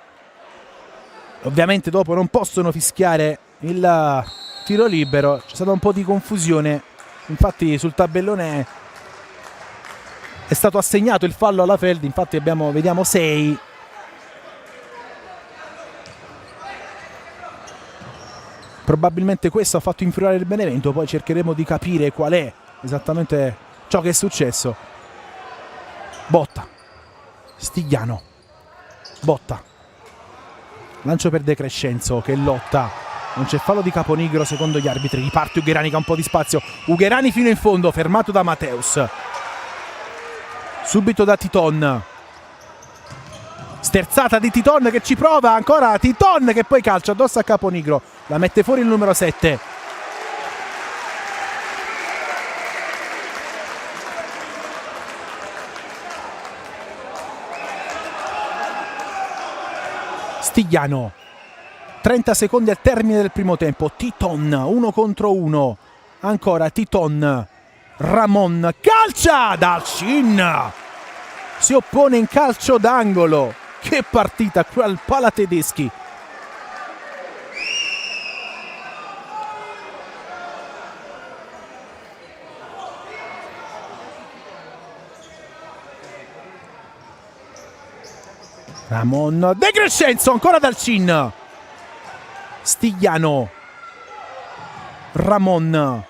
ovviamente dopo non possono fischiare il tiro libero. C'è stata un po' di confusione, infatti sul tabellone è stato assegnato il fallo alla Feldi, infatti vediamo 6. Probabilmente questo ha fatto infuriare il Benevento, poi cercheremo di capire qual è esattamente ciò che è successo. Botta, Stigliano, Botta, lancio per De Crescenzo che lotta, non c'è fallo di Caponigro secondo gli arbitri. Riparte Ugherani che ha un po' di spazio, Ugherani fino in fondo, fermato da Mateus, subito da Titon, sterzata di Titon che ci prova, ancora Titon che poi calcia addosso a Caponigro, la mette fuori il numero 7. Stigliano, 30 secondi al termine del primo tempo. Titon 1 contro 1, ancora Titon, Ramon calcia, Dalcin si oppone in calcio d'angolo. Che partita quel Pala Tedeschi. Ramon, De Crescenzo, ancora Dalcin, Stigliano, Ramon,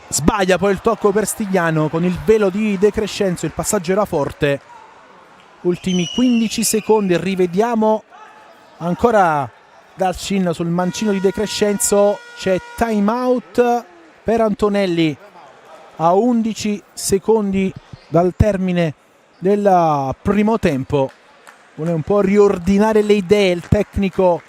sbaglia poi il tocco per Stigliano con il velo di De Crescenzo, il passaggio era forte. Ultimi 15 secondi, rivediamo ancora Dalcin sul mancino di De Crescenzo, c'è time out per Antonelli a 11 secondi dal termine del primo tempo. Vuole un po' riordinare le idee il tecnico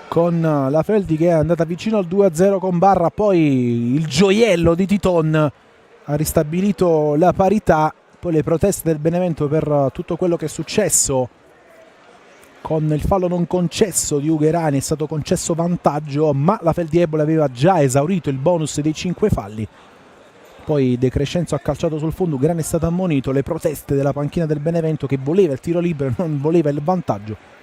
con la Feldi che è andata vicino al 2-0 con Barra, poi il gioiello di Titon ha ristabilito la parità. Poi le proteste del Benevento per tutto quello che è successo con il fallo non concesso di Ugherani, è stato concesso vantaggio, ma la Feldi Eboli aveva già esaurito il bonus dei 5 falli. Poi De Crescenzo ha calciato sul fondo, Ugherani è stato ammonito, le proteste della panchina del Benevento che voleva il tiro libero e non voleva il vantaggio.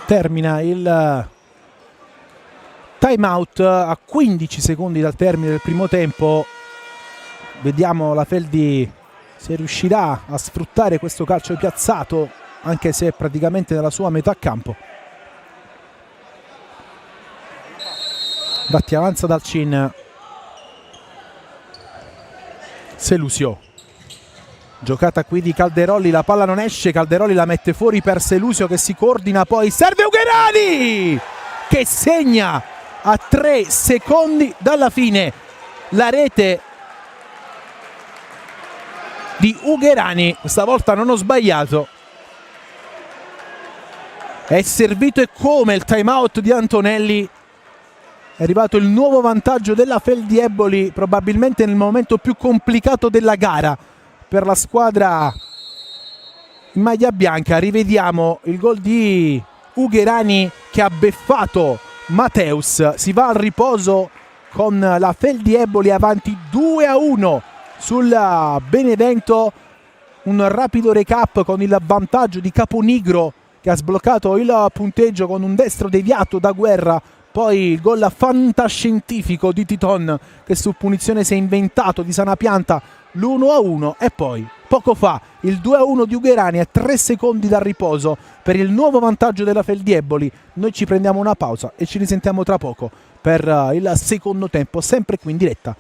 Termina il time out a 15 secondi dal termine del primo tempo. Vediamo la Feldi se riuscirà a sfruttare questo calcio piazzato, anche se è praticamente nella sua metà campo. Infatti avanza Dalcin, Selusio, giocata qui di Calderoli, la palla non esce, Calderoli la mette fuori per Selusio che si coordina, poi serve Ugherani che segna a 3 secondi dalla fine. La rete di Ugherani, questa volta non ho sbagliato, È servito e come il time out di Antonelli. È arrivato il nuovo vantaggio della Feldieboli, probabilmente nel momento più complicato della gara per la squadra in maglia bianca. Rivediamo il gol di Ugherani che ha beffato Mateus. Si va al riposo con la Feldieboli avanti 2-1 sul Benevento. Un rapido recap con il vantaggio di Caponigro che ha sbloccato il punteggio con un destro deviato da Guerra. Poi il gol fantascientifico di Titon che su punizione si è inventato di sana pianta l'1-1 e poi poco fa il 2-1 di Ugherani a 3 secondi dal riposo per il nuovo vantaggio della Feldieboli. Noi ci prendiamo una pausa e ci risentiamo tra poco per il secondo tempo, sempre qui in diretta.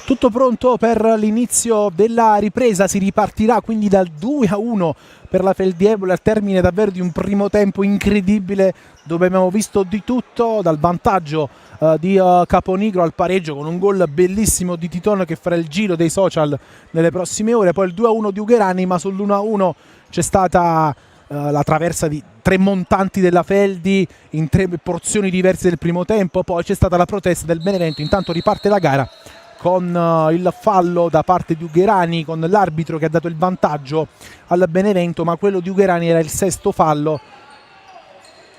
Tutto pronto per l'inizio della ripresa, si ripartirà quindi dal 2-1 per la Feldiebole al termine davvero di un primo tempo incredibile dove abbiamo visto di tutto, dal vantaggio di Caponigro al pareggio con un gol bellissimo di Titon che farà il giro dei social nelle prossime ore, poi il 2-1 di Ugherani, ma sull'1-1 c'è stata la traversa di 3 montanti della Feldi in 3 porzioni diverse del primo tempo, poi c'è stata la protesta del Benevento. Intanto riparte la gara con il fallo da parte di Ugherani, con l'arbitro che ha dato il vantaggio al Benevento, ma quello di Ugherani era il 6° fallo,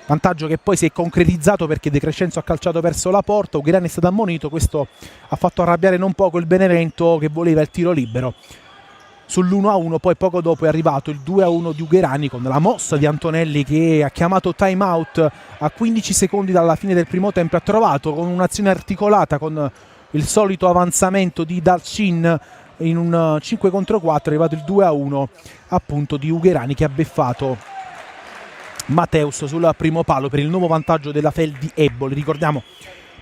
vantaggio che poi si è concretizzato perché De Crescenzo ha calciato verso la porta, Ugherani è stato ammonito, questo ha fatto arrabbiare non poco il Benevento che voleva il tiro libero. Sull'1-1 poi poco dopo è arrivato il 2-1 di Ugherani con la mossa di Antonelli che ha chiamato time out a 15 secondi dalla fine del primo tempo, ha trovato con un'azione articolata con il solito avanzamento di Dalcin in un 5 contro 4 è arrivato il 2-1 appunto di Ugherani che ha beffato Mateus sul primo palo per il nuovo vantaggio della Feldiebole. Ricordiamo,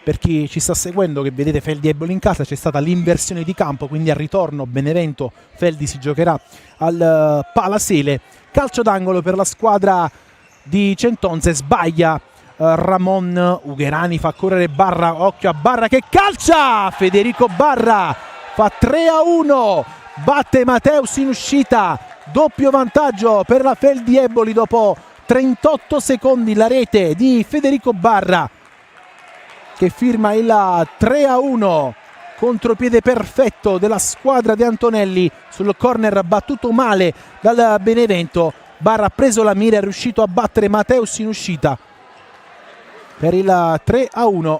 per chi ci sta seguendo, che vedete Feldiebole in casa, c'è stata l'inversione di campo, quindi al ritorno Benevento Feldi si giocherà al Palasele. Calcio d'angolo per la squadra di Centonze, sbaglia Ramon, Ugherani fa correre Barra, occhio a Barra che calcia, Federico Barra fa 3-1, batte Mateus in uscita, doppio vantaggio per la Feldiebole dopo 38 secondi, la rete di Federico Barra che firma il 3-1, contropiede perfetto della squadra di Antonelli sul corner battuto male dal Benevento. Barra ha preso la mira, è riuscito a battere Mateus in uscita per il 3-1.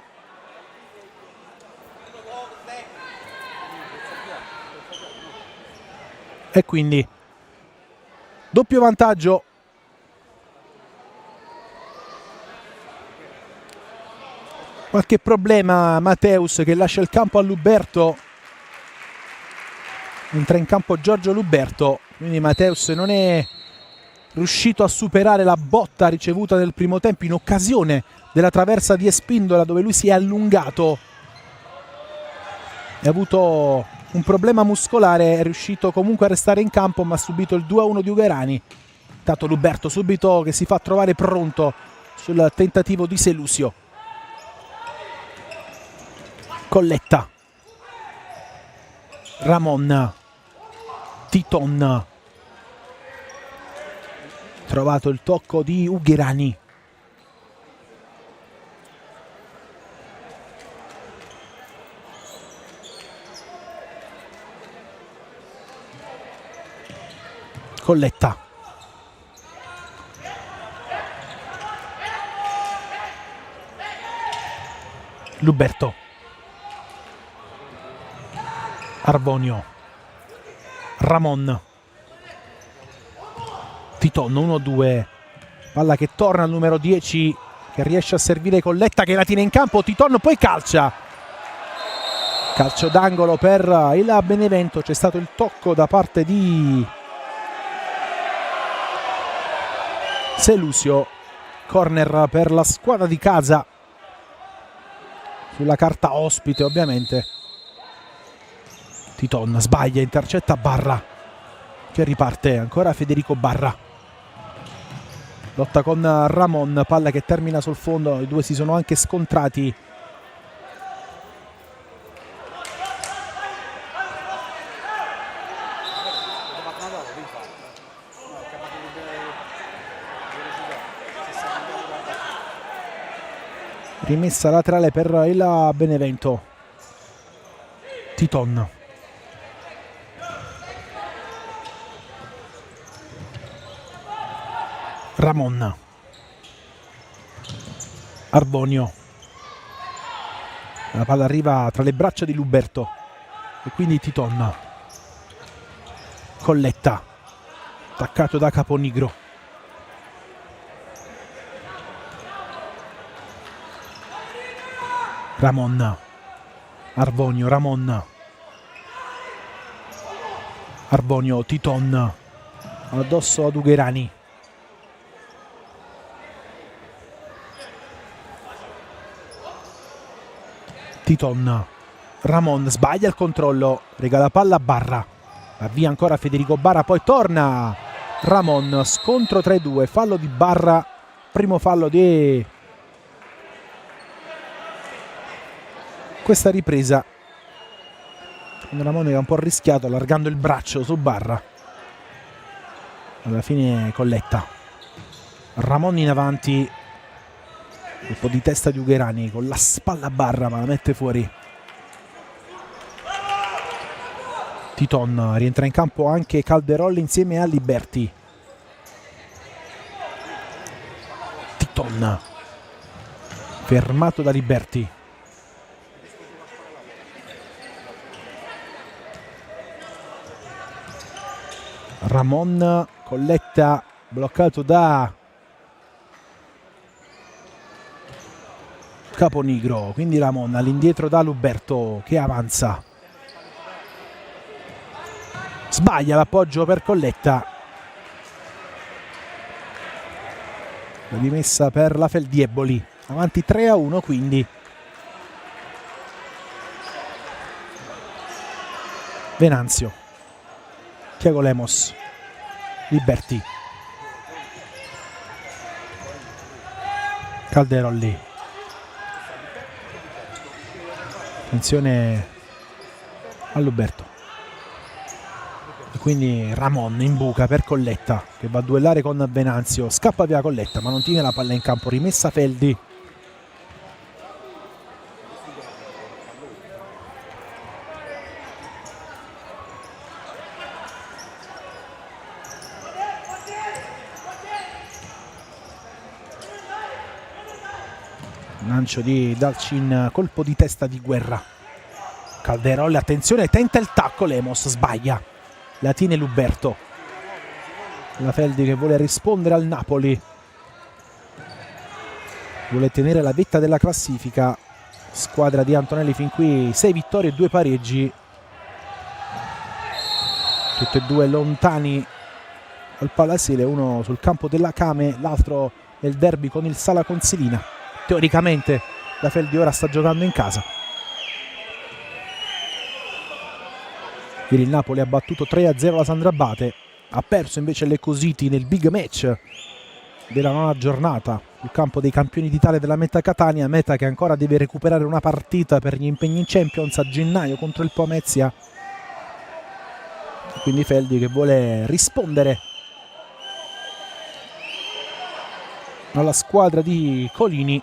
E quindi doppio vantaggio . Qualche problema Mateus che lascia il campo a Luberto, entra in campo Giorgio Luberto, quindi Mateus non è riuscito a superare la botta ricevuta nel primo tempo in occasione della traversa di Espindola dove lui si è allungato, ha avuto un problema muscolare, è riuscito comunque a restare in campo ma ha subito il 2-1 di Ugherani. Intanto Luberto subito che si fa trovare pronto sul tentativo di Selusio. Colletta, Ramon, Titon, trovato il tocco di Ugherani. Colletta, Luberto, Arbonio, Ramon, Titon, 1-2, palla che torna al numero 10 che riesce a servire Colletta che la tiene in campo, Titon poi calcia, calcio d'angolo per il Benevento, c'è stato il tocco da parte di Selusio, corner per la squadra di casa, sulla carta ospite ovviamente. Titon sbaglia, intercetta Barra che riparte, ancora Federico Barra, lotta con Ramon, palla che termina sul fondo, i due si sono anche scontrati. Rimessa laterale per il Benevento. Titon, Ramon, Arbonio, la palla arriva tra le braccia di Luberto e quindi Titon. Colletta, attaccato da Caponigro. Ramon, Arbonio, Ramon, Arbonio, Titon addosso ad Ugherani. Titon, Ramon sbaglia il controllo, regala palla a Barra, avvia ancora Federico Barra, poi torna Ramon, scontro tra i due, fallo di Barra, primo fallo di questa ripresa. Ramon era un po' rischiato allargando il braccio su Barra, alla fine Colletta. Ramon in avanti, colpo di testa di Ugherani con la spalla a Barra ma la mette fuori. Titon, rientra in campo anche Calderolli insieme a Liberti. Titon fermato da Liberti. Ramon, Colletta bloccato da Caponigro, quindi Ramon all'indietro da Luberto che avanza. Sbaglia l'appoggio per Colletta. La rimessa per la Feldieboli. Avanti 3-1 quindi. Venanzio. Thiago Lemos. Liberti. Calderolli. Attenzione a Luberto. E quindi Ramon in buca per Colletta che va a duellare con Venanzio. Scappa via Colletta ma non tiene la palla in campo. Rimessa Feldi. Lancio di Dalcin, colpo di testa di Guerra. Calderolli, attenzione, tenta il tacco, Lemos sbaglia. La tiene Luberto. La Feldi che vuole rispondere al Napoli. Vuole tenere la vetta della classifica. Squadra di Antonelli fin qui 6 vittorie e 2 pareggi. Tutti e due lontani al Palasile, uno sul campo della Came, l'altro nel derby con il Sala Consilina. Teoricamente la Feldi ora sta giocando in casa. Ieri il Napoli ha battuto 3-0 la Sandrabate, ha perso invece le Cositi nel big match della 9ª giornata sul campo dei campioni d'Italia della Meta Catania, Meta che ancora deve recuperare una partita per gli impegni in Champions a gennaio contro il Pomezia. Quindi Feldi che vuole rispondere alla squadra di Colini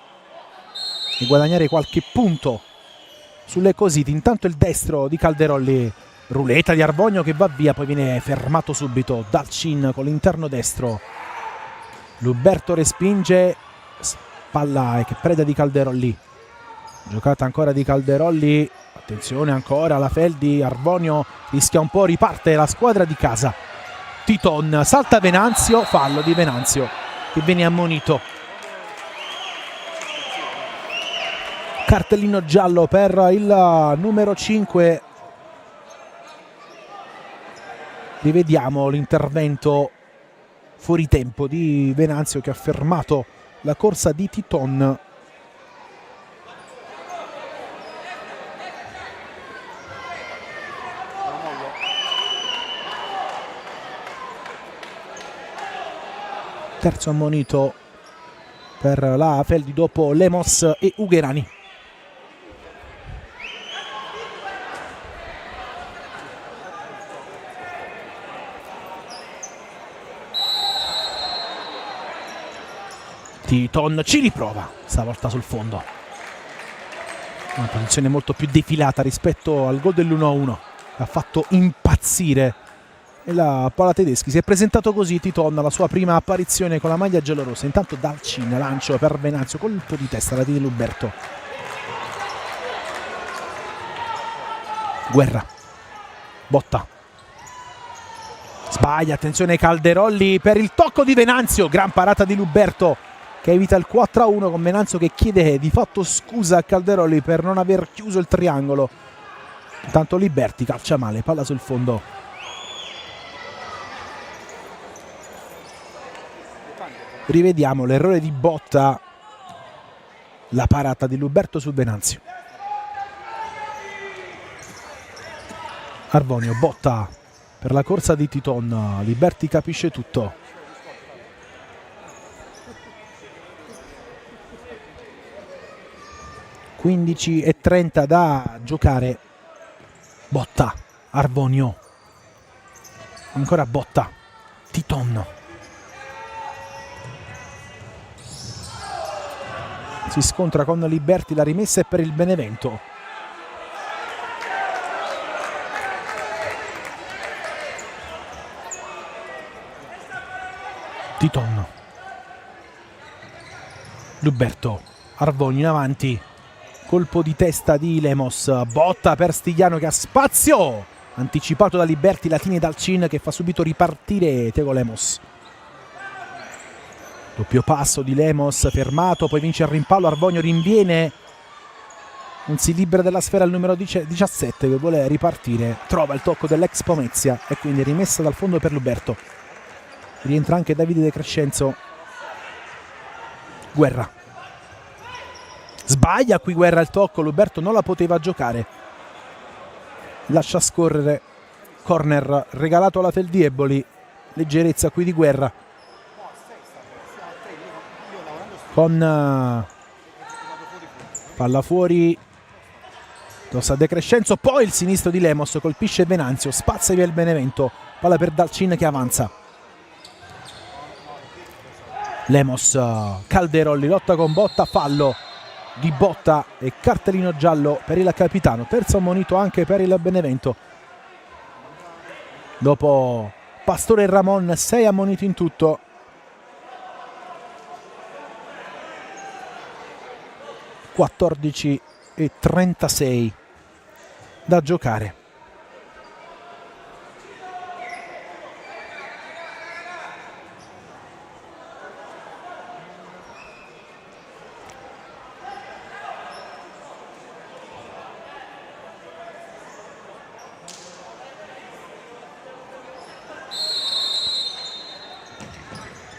e guadagnare qualche punto sulle Cositi. Intanto il destro di Calderolli, ruleta di Arvogno che va via, poi viene fermato subito Dalcin con l'interno destro. Luberto respinge, palla che preda di Calderolli, giocata ancora di Calderolli, attenzione ancora la Feldi, Arvogno rischia un po', riparte la squadra di casa. Titon, salta Venanzio, fallo di Venanzio che viene ammonito. Cartellino giallo per il numero 5. Rivediamo l'intervento fuori tempo di Venanzio che ha fermato la corsa di Titon. Terzo ammonito per la Feldi dopo Lemos e Ugherani. Titon ci riprova, stavolta sul fondo. Una posizione molto più defilata rispetto al gol dell'1-1. Ha fatto impazzire la Pala Tedeschi. Si è presentato così Titon alla sua prima apparizione con la maglia giallorossa. Intanto Dalcin, lancio per Venanzio, colpo di testa la tiene Luberto. Guerra. Botta. Sbaglia, attenzione Calderolli per il tocco di Venanzio. Gran parata di Luberto che evita il 4-1 con Venanzio che chiede di fatto scusa a Calderolli per non aver chiuso il triangolo. Intanto Liberti calcia male, palla sul fondo. Rivediamo l'errore di Botta, la parata di Luberto su Venanzio. Arvonio, botta per la corsa di Titon, Liberty capisce tutto. (15:30 da giocare). Botta, Arvonio, ancora botta, Titon. Si scontra con Liberty, la rimessa è per il Benevento. Titon, Luberto, Arvonio in avanti, colpo di testa di Lemos, botta per Stigliano che ha spazio, anticipato da Liberty, la tiene Dalcin che fa subito ripartire Tego Lemos. Doppio passo di Lemos, fermato, poi vince il rimpallo, Arvonio rinviene, non si libera della sfera il numero 17 che vuole ripartire, trova il tocco dell'ex Pomezia e quindi rimessa dal fondo per Luberto. Rientra anche Davide De Crescenzo. Guerra, sbaglia qui Guerra il tocco, Luberto non la poteva giocare, lascia scorrere, corner regalato alla Feldieboli, leggerezza qui di Guerra con palla fuori, tossa De Crescenzo, poi il sinistro di Lemos, colpisce Venanzio, spazza via il Benevento, palla per Dalcin che avanza. Lemos, Calderolli, lotta con Botta, fallo di Botta e cartellino giallo per il capitano, terzo ammonito anche per il Benevento. Dopo Pastore e Ramon, 6 ammoniti in tutto. (14:36 da giocare).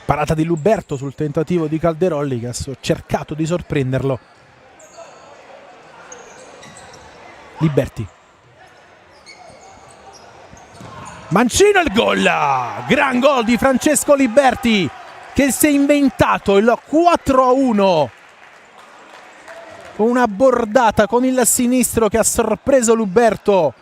Parata di Luberto sul tentativo di Calderolli che ha cercato di sorprenderlo. Liberty, Mancino, il gol, gran gol di Francesco Liberty che si è inventato il 4-1 con una bordata con il sinistro che ha sorpreso Luberto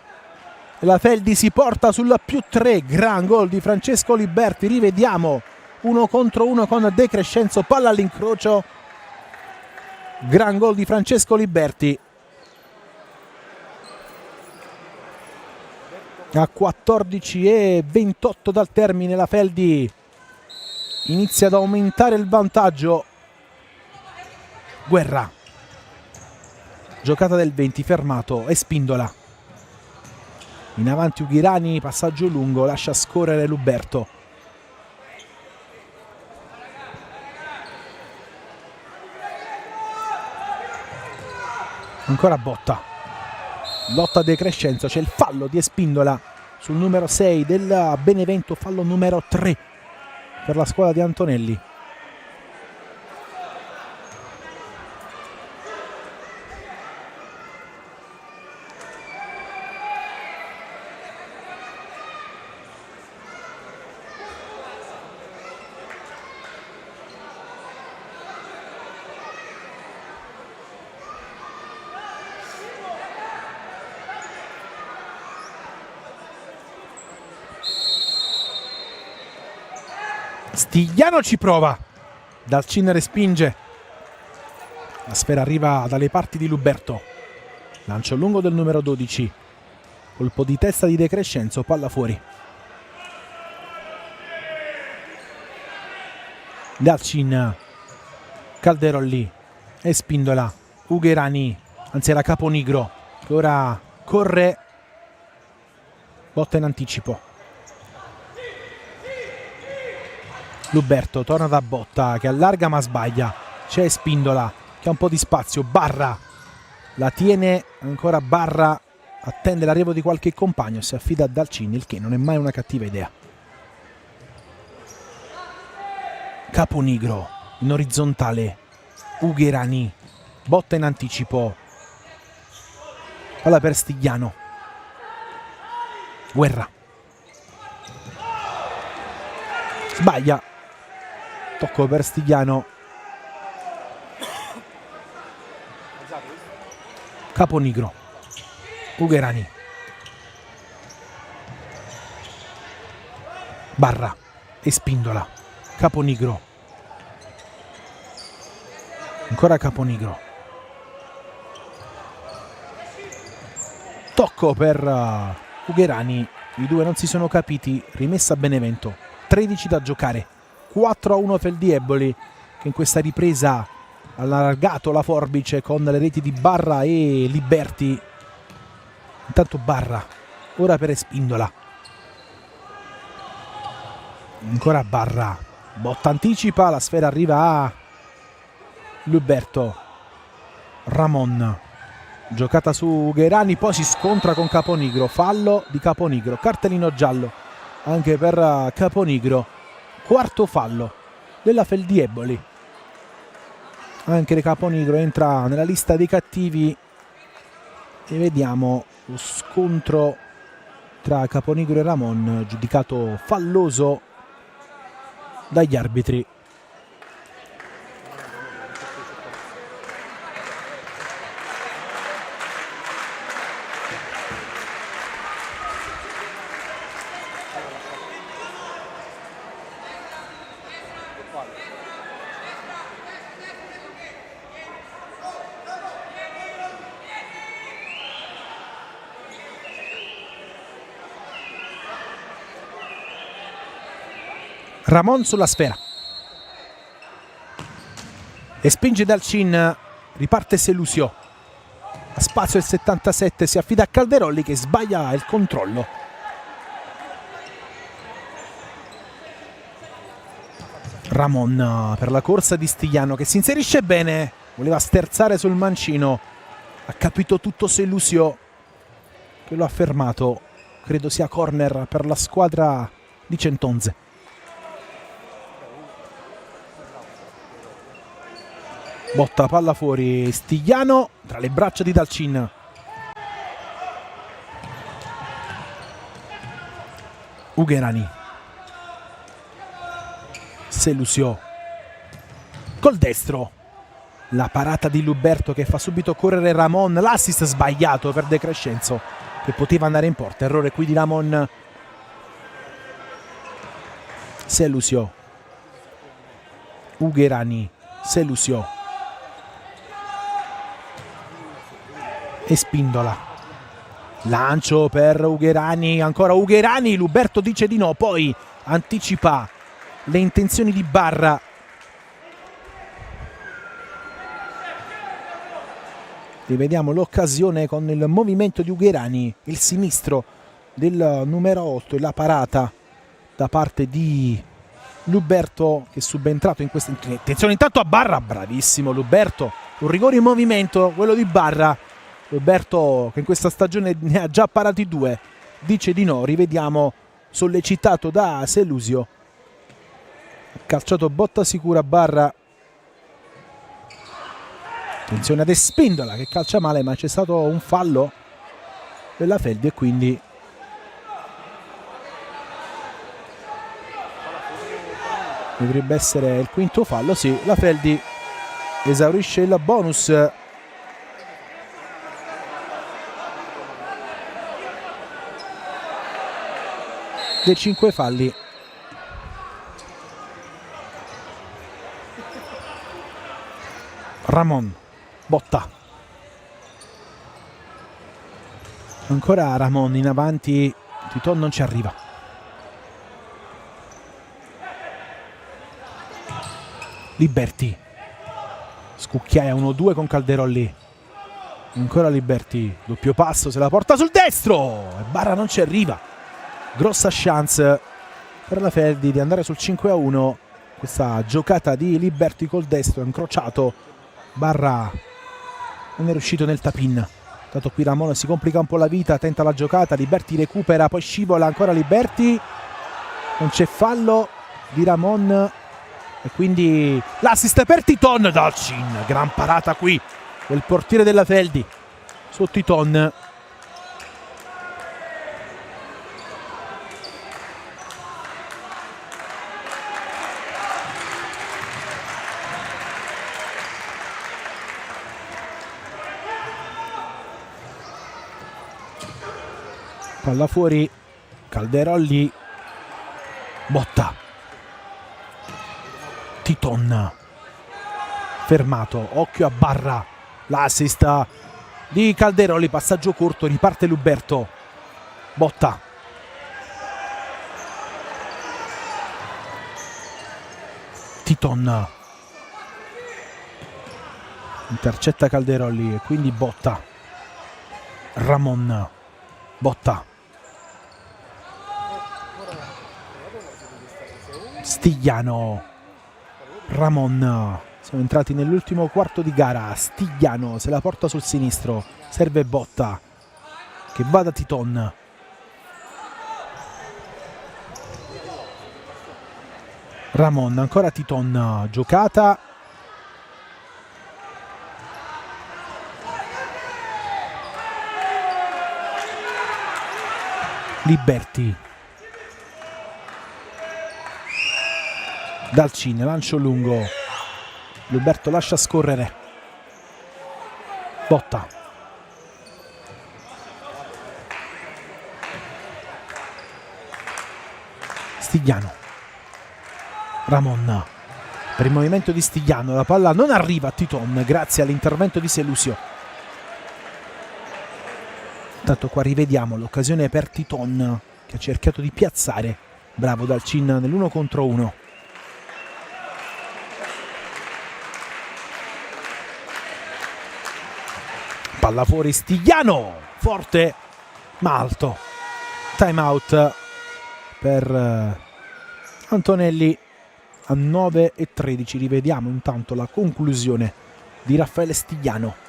e la Feldi si porta sul +3. Gran gol di Francesco Liberty, rivediamo 1 contro 1 con De Crescenzo, palla all'incrocio, gran gol di Francesco Liberty. A 14:28 dal termine la Feldi inizia ad aumentare il vantaggio. Guerra, giocata del 20, fermato e Spindola. In avanti Ughirani, passaggio lungo, lascia scorrere Luberto. Ancora Botta, lotta De Crescenzo, c'è il fallo di Espindola sul numero 6 del Benevento, fallo numero 3 per la squadra di Antonelli. Stigliano ci prova, Dalcin respinge, la sfera arriva dalle parti di Luberto, lancio lungo del numero 12, colpo di testa di De Crescenzo, palla fuori. Dalcin, Calderolli, Espindola, Ugherani, anzi era Caponigro che ora corre, botta in anticipo. Luberto torna da Botta che allarga ma sbaglia, c'è Spindola che ha un po' di spazio, Barra la tiene, ancora Barra attende l'arrivo di qualche compagno, si affida a Dalcin, il che non è mai una cattiva idea. Caponigro in orizzontale, Ugherani, botta in anticipo, palla per Stigliano, Guerra. Sbaglia. Tocco per Stigliano. Caponigro. Ugherani. Barra e Spindola. Caponigro. Ancora Caponigro. Tocco per Ugherani. I due non si sono capiti. Rimessa a Benevento. 13 da giocare. 4-1 Feldieboli, che in questa ripresa ha allargato la forbice con le reti di Barra e Liberti. Intanto Barra. Ora per Spindola. Ancora Barra. Botta anticipa. La sfera arriva a Luberto. Ramon. Giocata su Ugherani, poi si scontra con Caponigro. Fallo di Caponigro. Cartellino giallo anche per Caponigro. Quarto fallo della Feldieboli. Anche Caponigro entra nella lista dei cattivi. E vediamo lo scontro tra Caponigro e Ramon, giudicato falloso dagli arbitri. Ramon sulla sfera e spinge Dalcin. Riparte Selusio. A spazio il 77, si affida a Calderolli che sbaglia il controllo. Ramon per la corsa di Stigliano che si inserisce bene. Voleva sterzare sul mancino. Ha capito tutto Selusio che lo ha fermato. Credo sia corner per la squadra di Centonze. Botta palla fuori Stigliano tra le braccia di Dalcin. Ugherani. Selusio col destro. La parata di Luberto che fa subito correre Ramon. L'assist sbagliato per De Crescenzo che poteva andare in porta. Errore qui di Ramon. Selusio. Ugherani. Selusio. E Spindola. Lancio per Ugherani. Ancora Ugherani. Luberto dice di no. Poi anticipa le intenzioni di Barra. Rivediamo l'occasione con il movimento di Ugherani. Il sinistro del numero 8 e la parata da parte di Luberto che è subentrato in questa intenzione. Intanto a Barra. Bravissimo Luberto. Un rigore in movimento, quello di Barra. Luberto che in questa stagione ne ha già parati 2, dice di no. Rivediamo, sollecitato da Selusio. Calciato botta sicura Barra. Attenzione ad Spindola che calcia male, ma c'è stato un fallo della Feldi e quindi dovrebbe essere il quinto fallo. Sì, la Feldi esaurisce il bonus. Dei 5 falli. Ramon. Botta. Ancora Ramon in avanti. Titon non ci arriva. Liberti. Scucchiaia 1-2 con Calderolli. Ancora Liberti. Doppio passo, se la porta sul destro. E Barra non ci arriva. Grossa chance per la Feldi di andare sul 5-1. Questa giocata di Liberti col destro incrociato. Barra non è riuscito nel tap-in. Tanto qui Ramon si complica un po' la vita, tenta la giocata, Liberti recupera, poi scivola ancora Liberti. Non c'è fallo di Ramon e quindi l'assist per Titon. Dalcin, gran parata qui del portiere della Feldi su Titon. Palla fuori, Calderolli, botta, Titon, fermato, occhio a barra, l'assist di Calderolli, passaggio corto, riparte Luberto, botta, Titon, intercetta Calderolli e quindi botta, Ramon, botta, Stigliano, Ramon, siamo entrati nell'ultimo quarto di gara, Stigliano se la porta sul sinistro, serve botta, che va da Titon, Ramon, ancora Titon, giocata, Liberti, Dalcin, lancio lungo, Luberto lascia scorrere, botta, Stigliano, Ramon, per il movimento di Stigliano la palla non arriva a Titon grazie all'intervento di Selusio. Intanto qua rivediamo l'occasione per Titon che ha cercato di piazzare, bravo Dalcin nell'1 contro 1. Palla fuori, Stigliano, forte ma alto, time out per Antonelli a 9:13. Rivediamo intanto la conclusione di Raffaele Stigliano.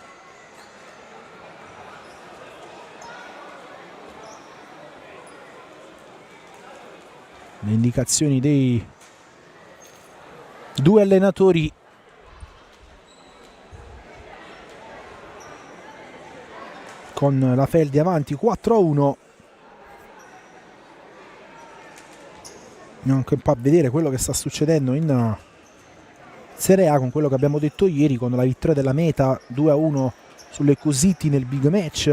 Le indicazioni dei due allenatori. Con la Feldi avanti 4-1. Andiamo anche un po' a vedere quello che sta succedendo in Serie A con quello che abbiamo detto ieri, con la vittoria della Meta 2-1 sulle Cositi nel big match,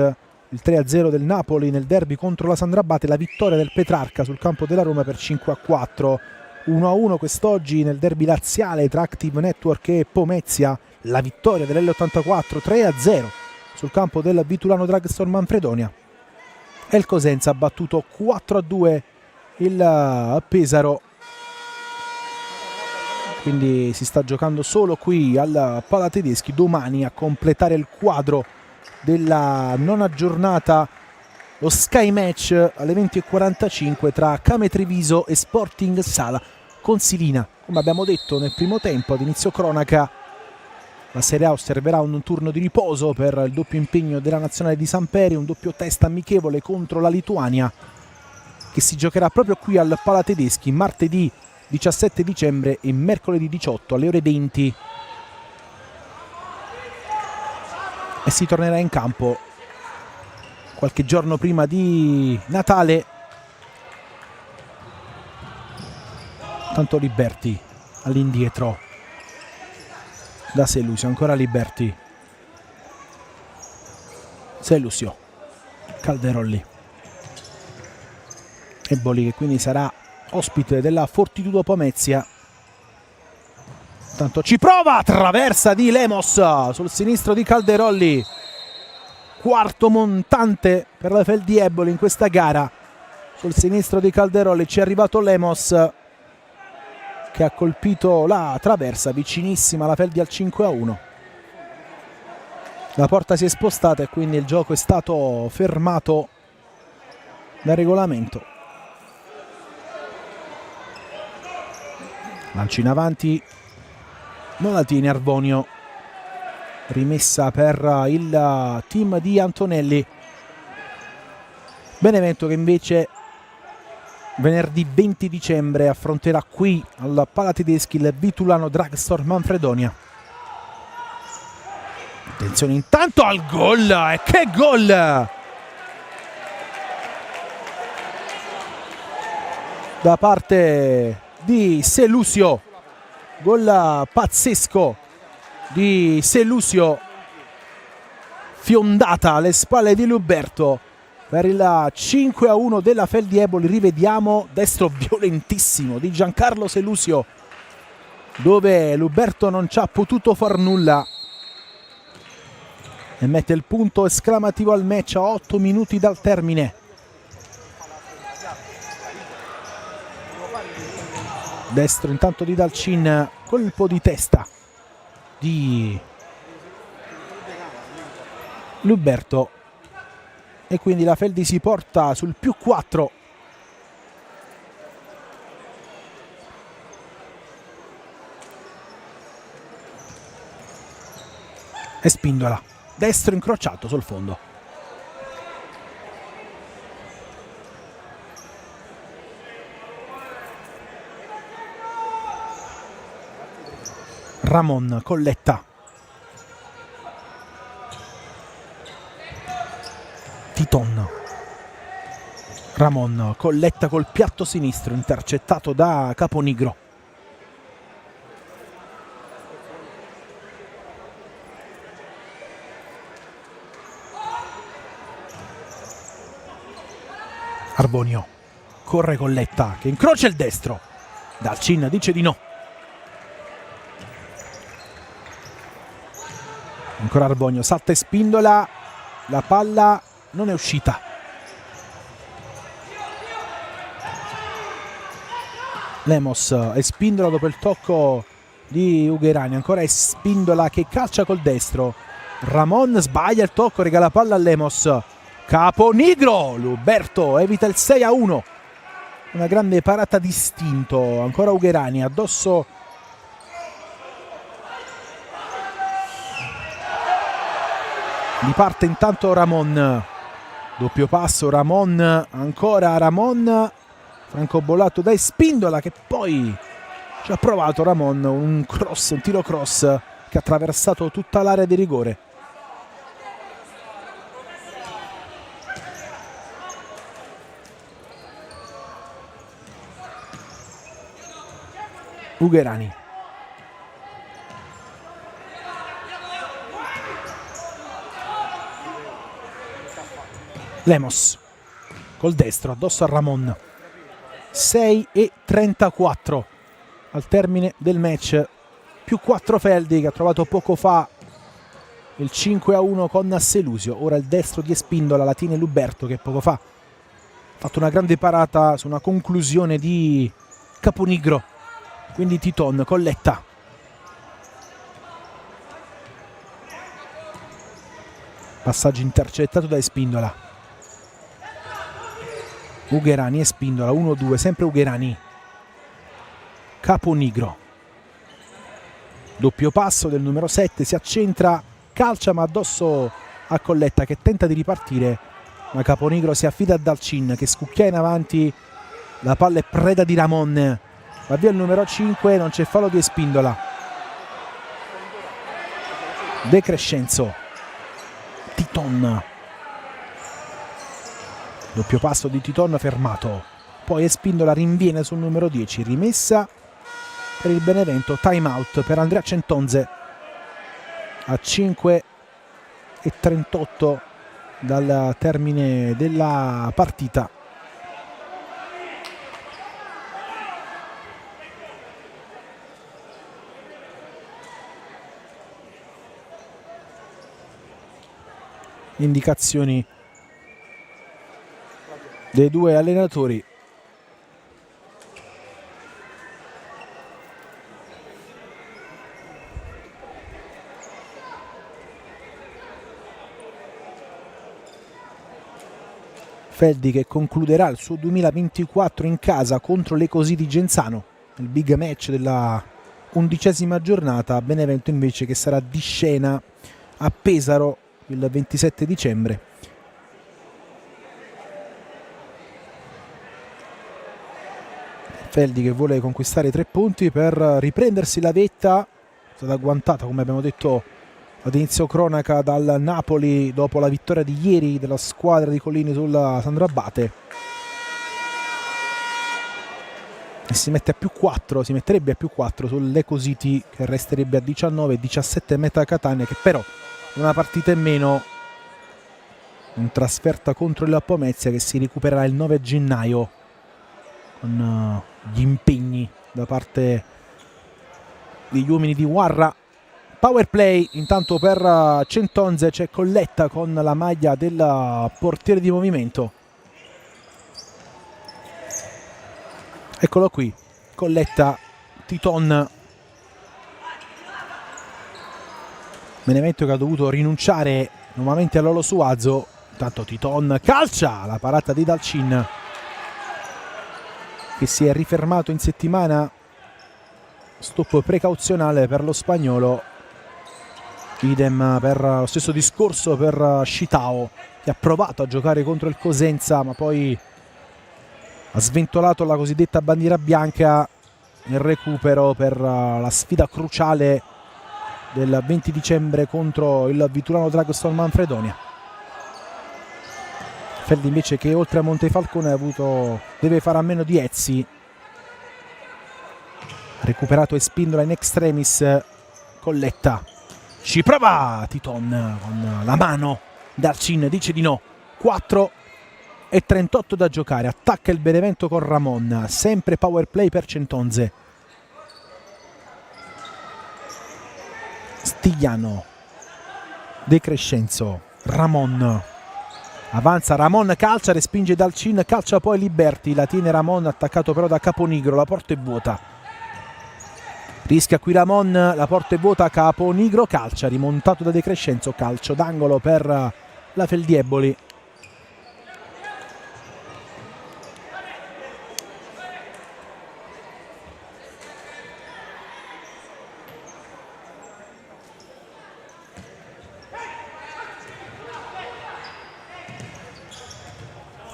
il 3-0 del Napoli nel derby contro la Sandrabate, la vittoria del Petrarca sul campo della Roma per 5-4, 1-1 quest'oggi nel derby laziale tra Active Network e Pomezia, la vittoria dell'L84 3-0 sul campo del Vitulano Dragstore Manfredonia, e il Cosenza ha battuto 4-2 il Pesaro. Quindi si sta giocando solo qui al Palatedeschi. Domani a completare il quadro della nona giornata lo Sky Match alle 20:45 tra Came Treviso e Sporting Sala Consilina. Come abbiamo detto nel primo tempo ad inizio cronaca, la Serie A osserverà un turno di riposo per il doppio impegno della nazionale di Samperi, un doppio test amichevole contro la Lituania che si giocherà proprio qui al Palatedeschi martedì 17 dicembre e mercoledì 18 alle ore 20, e si tornerà in campo qualche giorno prima di Natale. Tanto Liberti all'indietro da Selusio, ancora Liberti, Selusio, Calderolli, Eboli che quindi sarà ospite della Fortitudo Pomezia. Tanto ci prova, traversa di Lemos sul sinistro di Calderolli, quarto montante per la Feldi Eboli in questa gara. Sul sinistro di Calderolli ci è arrivato Lemos che ha colpito la traversa vicinissima alla Feldi al 5-1. La porta si è spostata e quindi il gioco è stato fermato dal regolamento. Lancio in avanti, non la tiene Arbonio, rimessa per il team di Antonelli. Benevento che invece venerdì 20 dicembre affronterà qui al Palatedeschi il Vitulano Dragstore Manfredonia. Attenzione intanto al gol, e che gol da parte di Selusio, gol pazzesco di Selusio, fiondata alle spalle di Luberto, per il 5-1 della Feldieboli. Rivediamo destro violentissimo di Giancarlo Selusio, dove Luberto non ci ha potuto far nulla e mette il punto esclamativo al match a 8 minuti dal termine. Destro intanto di Dalcin, colpo di testa di Luberto e quindi la Feldi si porta sul +4. E Spindola, destro incrociato sul fondo. Ramon, Colletta, Titon, Ramon, Colletta col piatto sinistro intercettato da Caponigro. Arbonio, corre Colletta che incrocia il destro, Dalcin dice di no. Ancora Arbonio, salta e Spindola, la palla non è uscita. Lemos e Spindola dopo il tocco di Ugherani, ancora è Spindola che calcia col destro. Ramon sbaglia il tocco, regala palla a Lemos. Caponigro, Luberto evita il 6-1. Una grande parata distinto, ancora Ugherani addosso di parte intanto Ramon, doppio passo Ramon, ancora Ramon, francobollato da Spindola che poi ci ha provato Ramon, un cross, un tiro cross che ha attraversato tutta l'area di rigore. Ugherani, Lemos col destro addosso a Ramon. 6:34 al termine del match, +4 Feldi che ha trovato poco fa il 5-1 con Selusio. Ora il destro di Spindola la tiene Luberto che poco fa ha fatto una grande parata su una conclusione di Caponigro. Quindi Titon, Colletta, passaggio intercettato da Spindola. Ugherani e Spindola, 1-2, sempre Ugherani. Caponigro, doppio passo del numero 7, si accentra, calcia ma addosso a Colletta che tenta di ripartire, ma Caponigro si affida a Dalcin che scucchia in avanti, la palla è preda di Ramon, va via il numero 5, non c'è fallo di Spindola. De Crescenzo, Titon, doppio passo di Titon fermato, poi Spindola rinviene sul numero 10, rimessa per il Benevento, time out per Andrea Centonze a 5:38 dal termine della partita. Indicazioni dei due allenatori. Feldi che concluderà il suo 2024 in casa contro l'Ecosì di Genzano, il big match della 11ª giornata. Benevento invece che sarà di scena a Pesaro il 27 dicembre. Feldi che vuole conquistare 3 punti per riprendersi la vetta, è stata agguantata come abbiamo detto ad inizio cronaca dal Napoli dopo la vittoria di ieri della squadra di Collini sulla Sandro Abate, e si mette a +4, si metterebbe a +4 sull'Eco City che resterebbe a 19, 17 Meta Catania che però una partita in meno in trasferta contro il Pomezia, che si recupererà il 9 gennaio con gli impegni da parte degli uomini di Warra. Power play intanto per Centonze, c'è Colletta con la maglia del portiere di movimento. Eccolo qui, Colletta, Titon. Benevento che ha dovuto rinunciare nuovamente a Lolo Suazo. Intanto Titon calcia la parata di Dalcin, che si è rifermato in settimana. Stop precauzionale per lo spagnolo. Idem per lo stesso discorso per Scitao, che ha provato a giocare contro il Cosenza ma poi ha sventolato la cosiddetta bandiera bianca nel recupero per la sfida cruciale del 20 dicembre contro il Vitulano Dragstone Manfredonia. Feldi invece, che oltre a Montefalcone deve fare a meno di Ezzi. Recuperato e spindola in extremis Colletta. Ci prova Titon con la mano. Dalcin dice di no. 4:38 da giocare. Attacca il Benevento con Ramon. Sempre power play per Centonze. Stigliano, De Crescenzo, Ramon. Avanza Ramon, calcia, respinge Dalcin, calcia poi Liberti. La tiene Ramon, attaccato però da Caponigro. La porta è vuota. Rischia qui Ramon, la porta è vuota. Caponigro calcia, rimontato da De Crescenzo. Calcio d'angolo per la Feldieboli.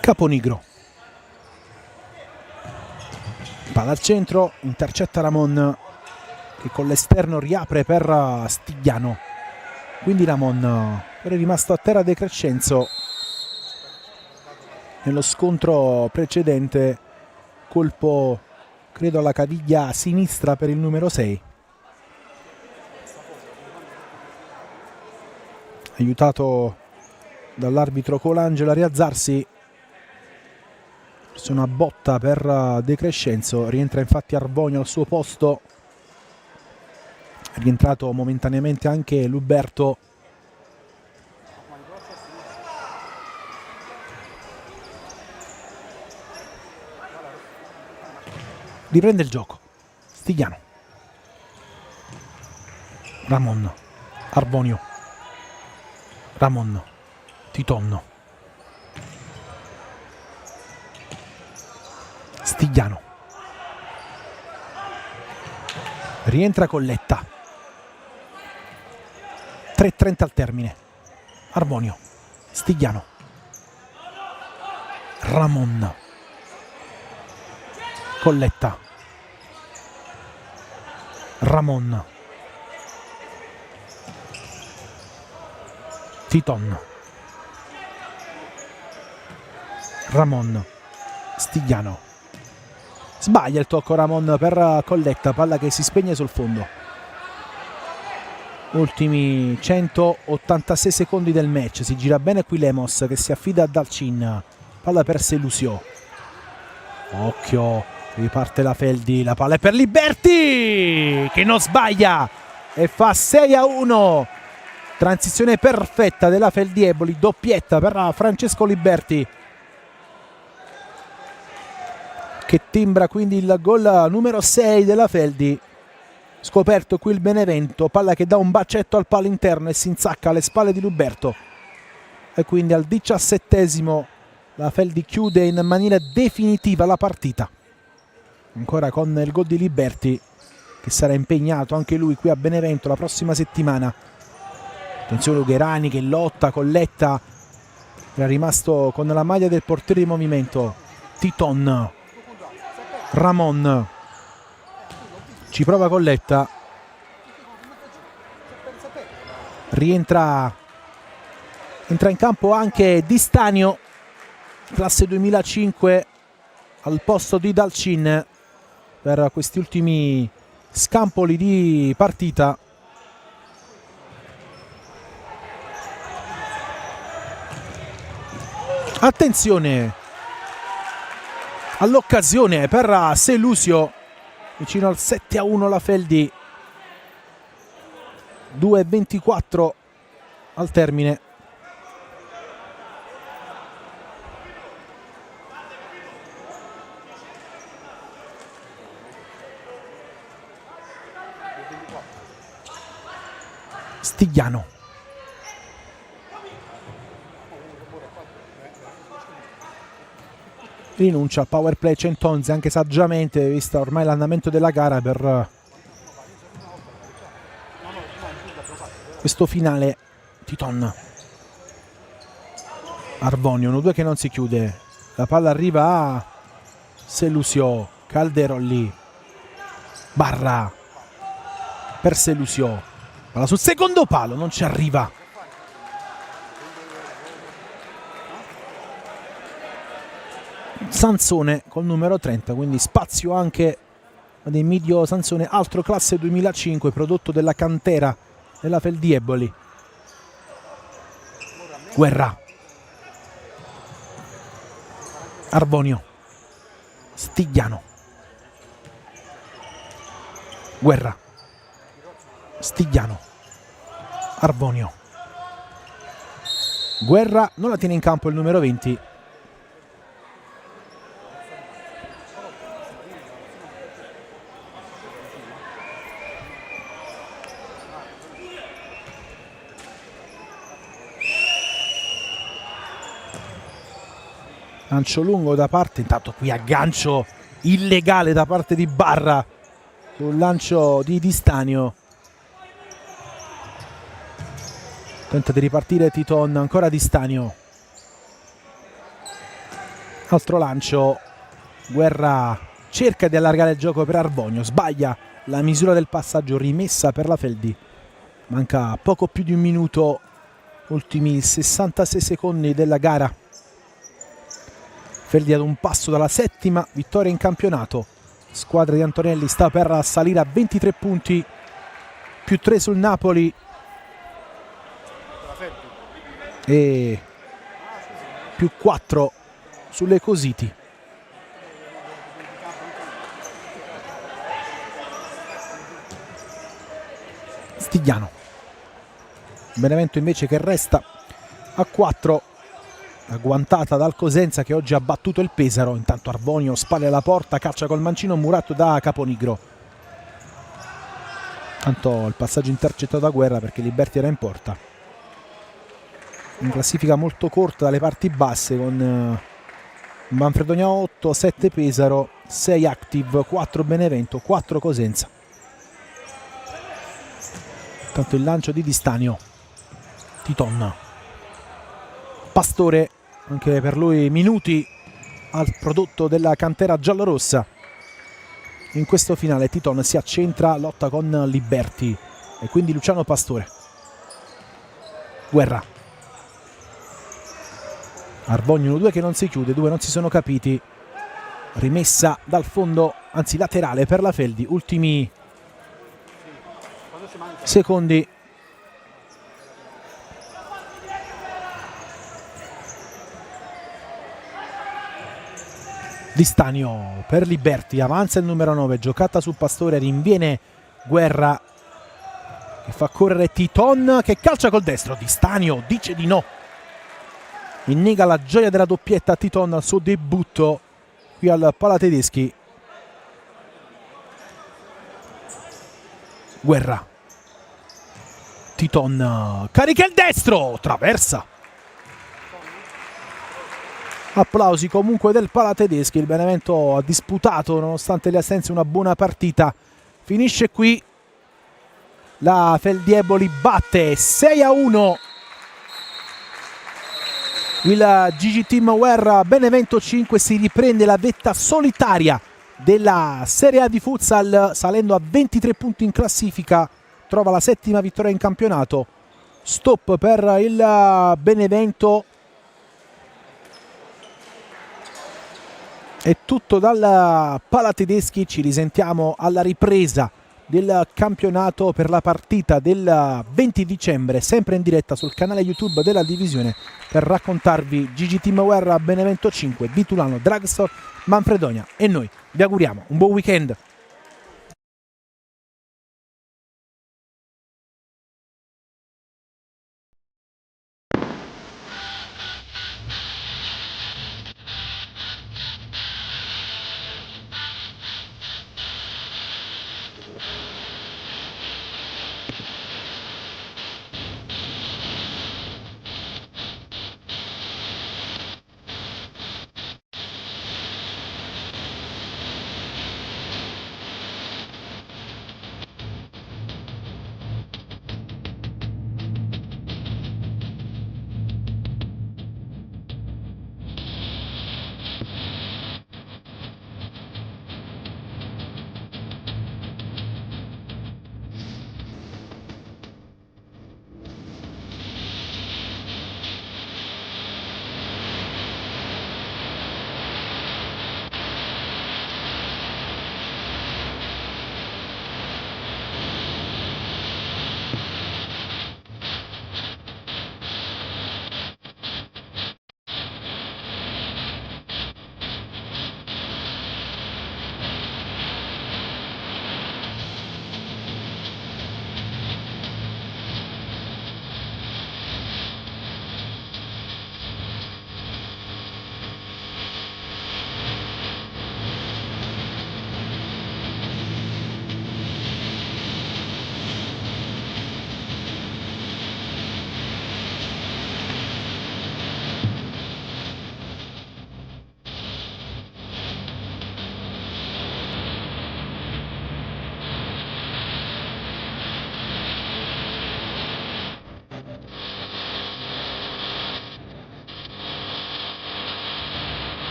Caponigro, palla al centro, intercetta Ramon, che con l'esterno riapre per Stigliano. Quindi Ramon, però è rimasto a terra De Crescenzo nello scontro precedente. Colpo credo alla caviglia sinistra per il numero 6, aiutato dall'arbitro Colangelo a rialzarsi. Una botta per De Crescenzo. Rientra infatti Arbonio al suo posto. È rientrato momentaneamente anche Luberto. Riprende il gioco Stigliano. Ramon, Arbonio, Ramon, Titonno, Stigliano. Rientra Colletta. 3:30 al termine. Arbonio, Stigliano, Ramon, Colletta, Ramon, Titon, Ramon, Stigliano. Sbaglia il tocco Ramon per Colletta, palla che si spegne sul fondo. Ultimi 186 secondi del match. Si gira bene qui Lemos, che si affida a Dalcin. Palla per Selusio. Occhio, riparte la Feldi, la palla è per Liberti, che non sbaglia e fa 6-1. Transizione perfetta della Feldieboli, doppietta per Francesco Liberti, che timbra quindi il gol numero 6 della Feldi. Scoperto qui il Benevento, palla che dà un bacetto al palo interno e si insacca alle spalle di Luberto. E quindi al 17esimo la Feldi chiude in maniera definitiva la partita. Ancora con il gol di Liberti, che sarà impegnato anche lui qui a Benevento la prossima settimana. Attenzione Ugherani che lotta, Colletta era rimasto con la maglia del portiere di movimento. Titon, Ramon, ci prova Colletta, entra in campo anche Di Stanio, classe 2005, al posto di Dalcin per questi ultimi scampoli di partita. Attenzione all'occasione per Selusio, vicino al 7-1 la Feldi. 2:24 al termine. Stigliano. Rinuncia al power play Centonzi, anche saggiamente, vista ormai l'andamento della gara, per questo finale. Titon. Arvonio, 1-2 che non si chiude. La palla arriva a Selusio. Calderolli. Barra per Selusio. Palla sul secondo palo, non ci arriva. Sansone col numero 30, quindi spazio anche ad Emidio Sansone, altro classe 2005, prodotto della cantera della Feldieboli. Guerra. Arvonio. Stigliano. Guerra. Stigliano. Arvonio. Guerra non la tiene in campo il numero 20. Lancio lungo da parte, intanto qui aggancio illegale da parte di Barra sul lancio di Distanio. Tenta di ripartire Titon, ancora Distanio. Altro lancio. Guerra cerca di allargare il gioco per Arvonio, sbaglia la misura del passaggio, rimessa per la Feldi. Manca poco più di un minuto, ultimi 66 secondi della gara. Feldi ad un passo dalla settima vittoria in campionato. Squadra di Antonelli sta per salire a 23 punti, più 3 sul Napoli e più 4 sulle Cositi. Stigliano. Benevento invece che resta a 4, agguantata dal Cosenza che oggi ha battuto il Pesaro. Intanto Arvonio spalle alla porta, caccia col mancino murato da Caponigro. Tanto il passaggio intercettato da Guerra perché Liberti era in porta. In classifica molto corta dalle parti basse, con Manfredonia 8, 7 Pesaro, 6 Active, 4 Benevento, 4 Cosenza. Tanto il lancio di Distanio. Titon. Pastore, anche per lui minuti al prodotto della cantera giallorossa. In questo finale Titon si accentra, lotta con Liberti e quindi Luciano Pastore. Guerra. Arvogno 1-2 che non si chiude, 2 non si sono capiti. Rimessa dal fondo, anzi laterale per la Feldi. Ultimi secondi. Distanio per Liberti, avanza il numero 9, giocata su Pastore, rinviene Guerra che fa correre Titon che calcia col destro. Distanio dice di no, innega la gioia della doppietta a Titon al suo debutto qui al Palatedeschi. Guerra. Titon carica il destro, traversa. Applausi comunque del Palatedeschi. Il Benevento ha disputato, nonostante le assenze, una buona partita. Finisce qui. La Feldieboli batte 6-1 il GG Team Wear Benevento 5. Si riprende la vetta solitaria della Serie A di futsal, salendo a 23 punti in classifica. Trova la settima vittoria in campionato. Stop per il Benevento. È tutto dal Palatedeschi, ci risentiamo alla ripresa del campionato per la partita del 20 dicembre, sempre in diretta sul canale YouTube della divisione, per raccontarvi GG Teamwear Benevento 5, Vitulano, Drugstore, Manfredonia, e noi vi auguriamo un buon weekend.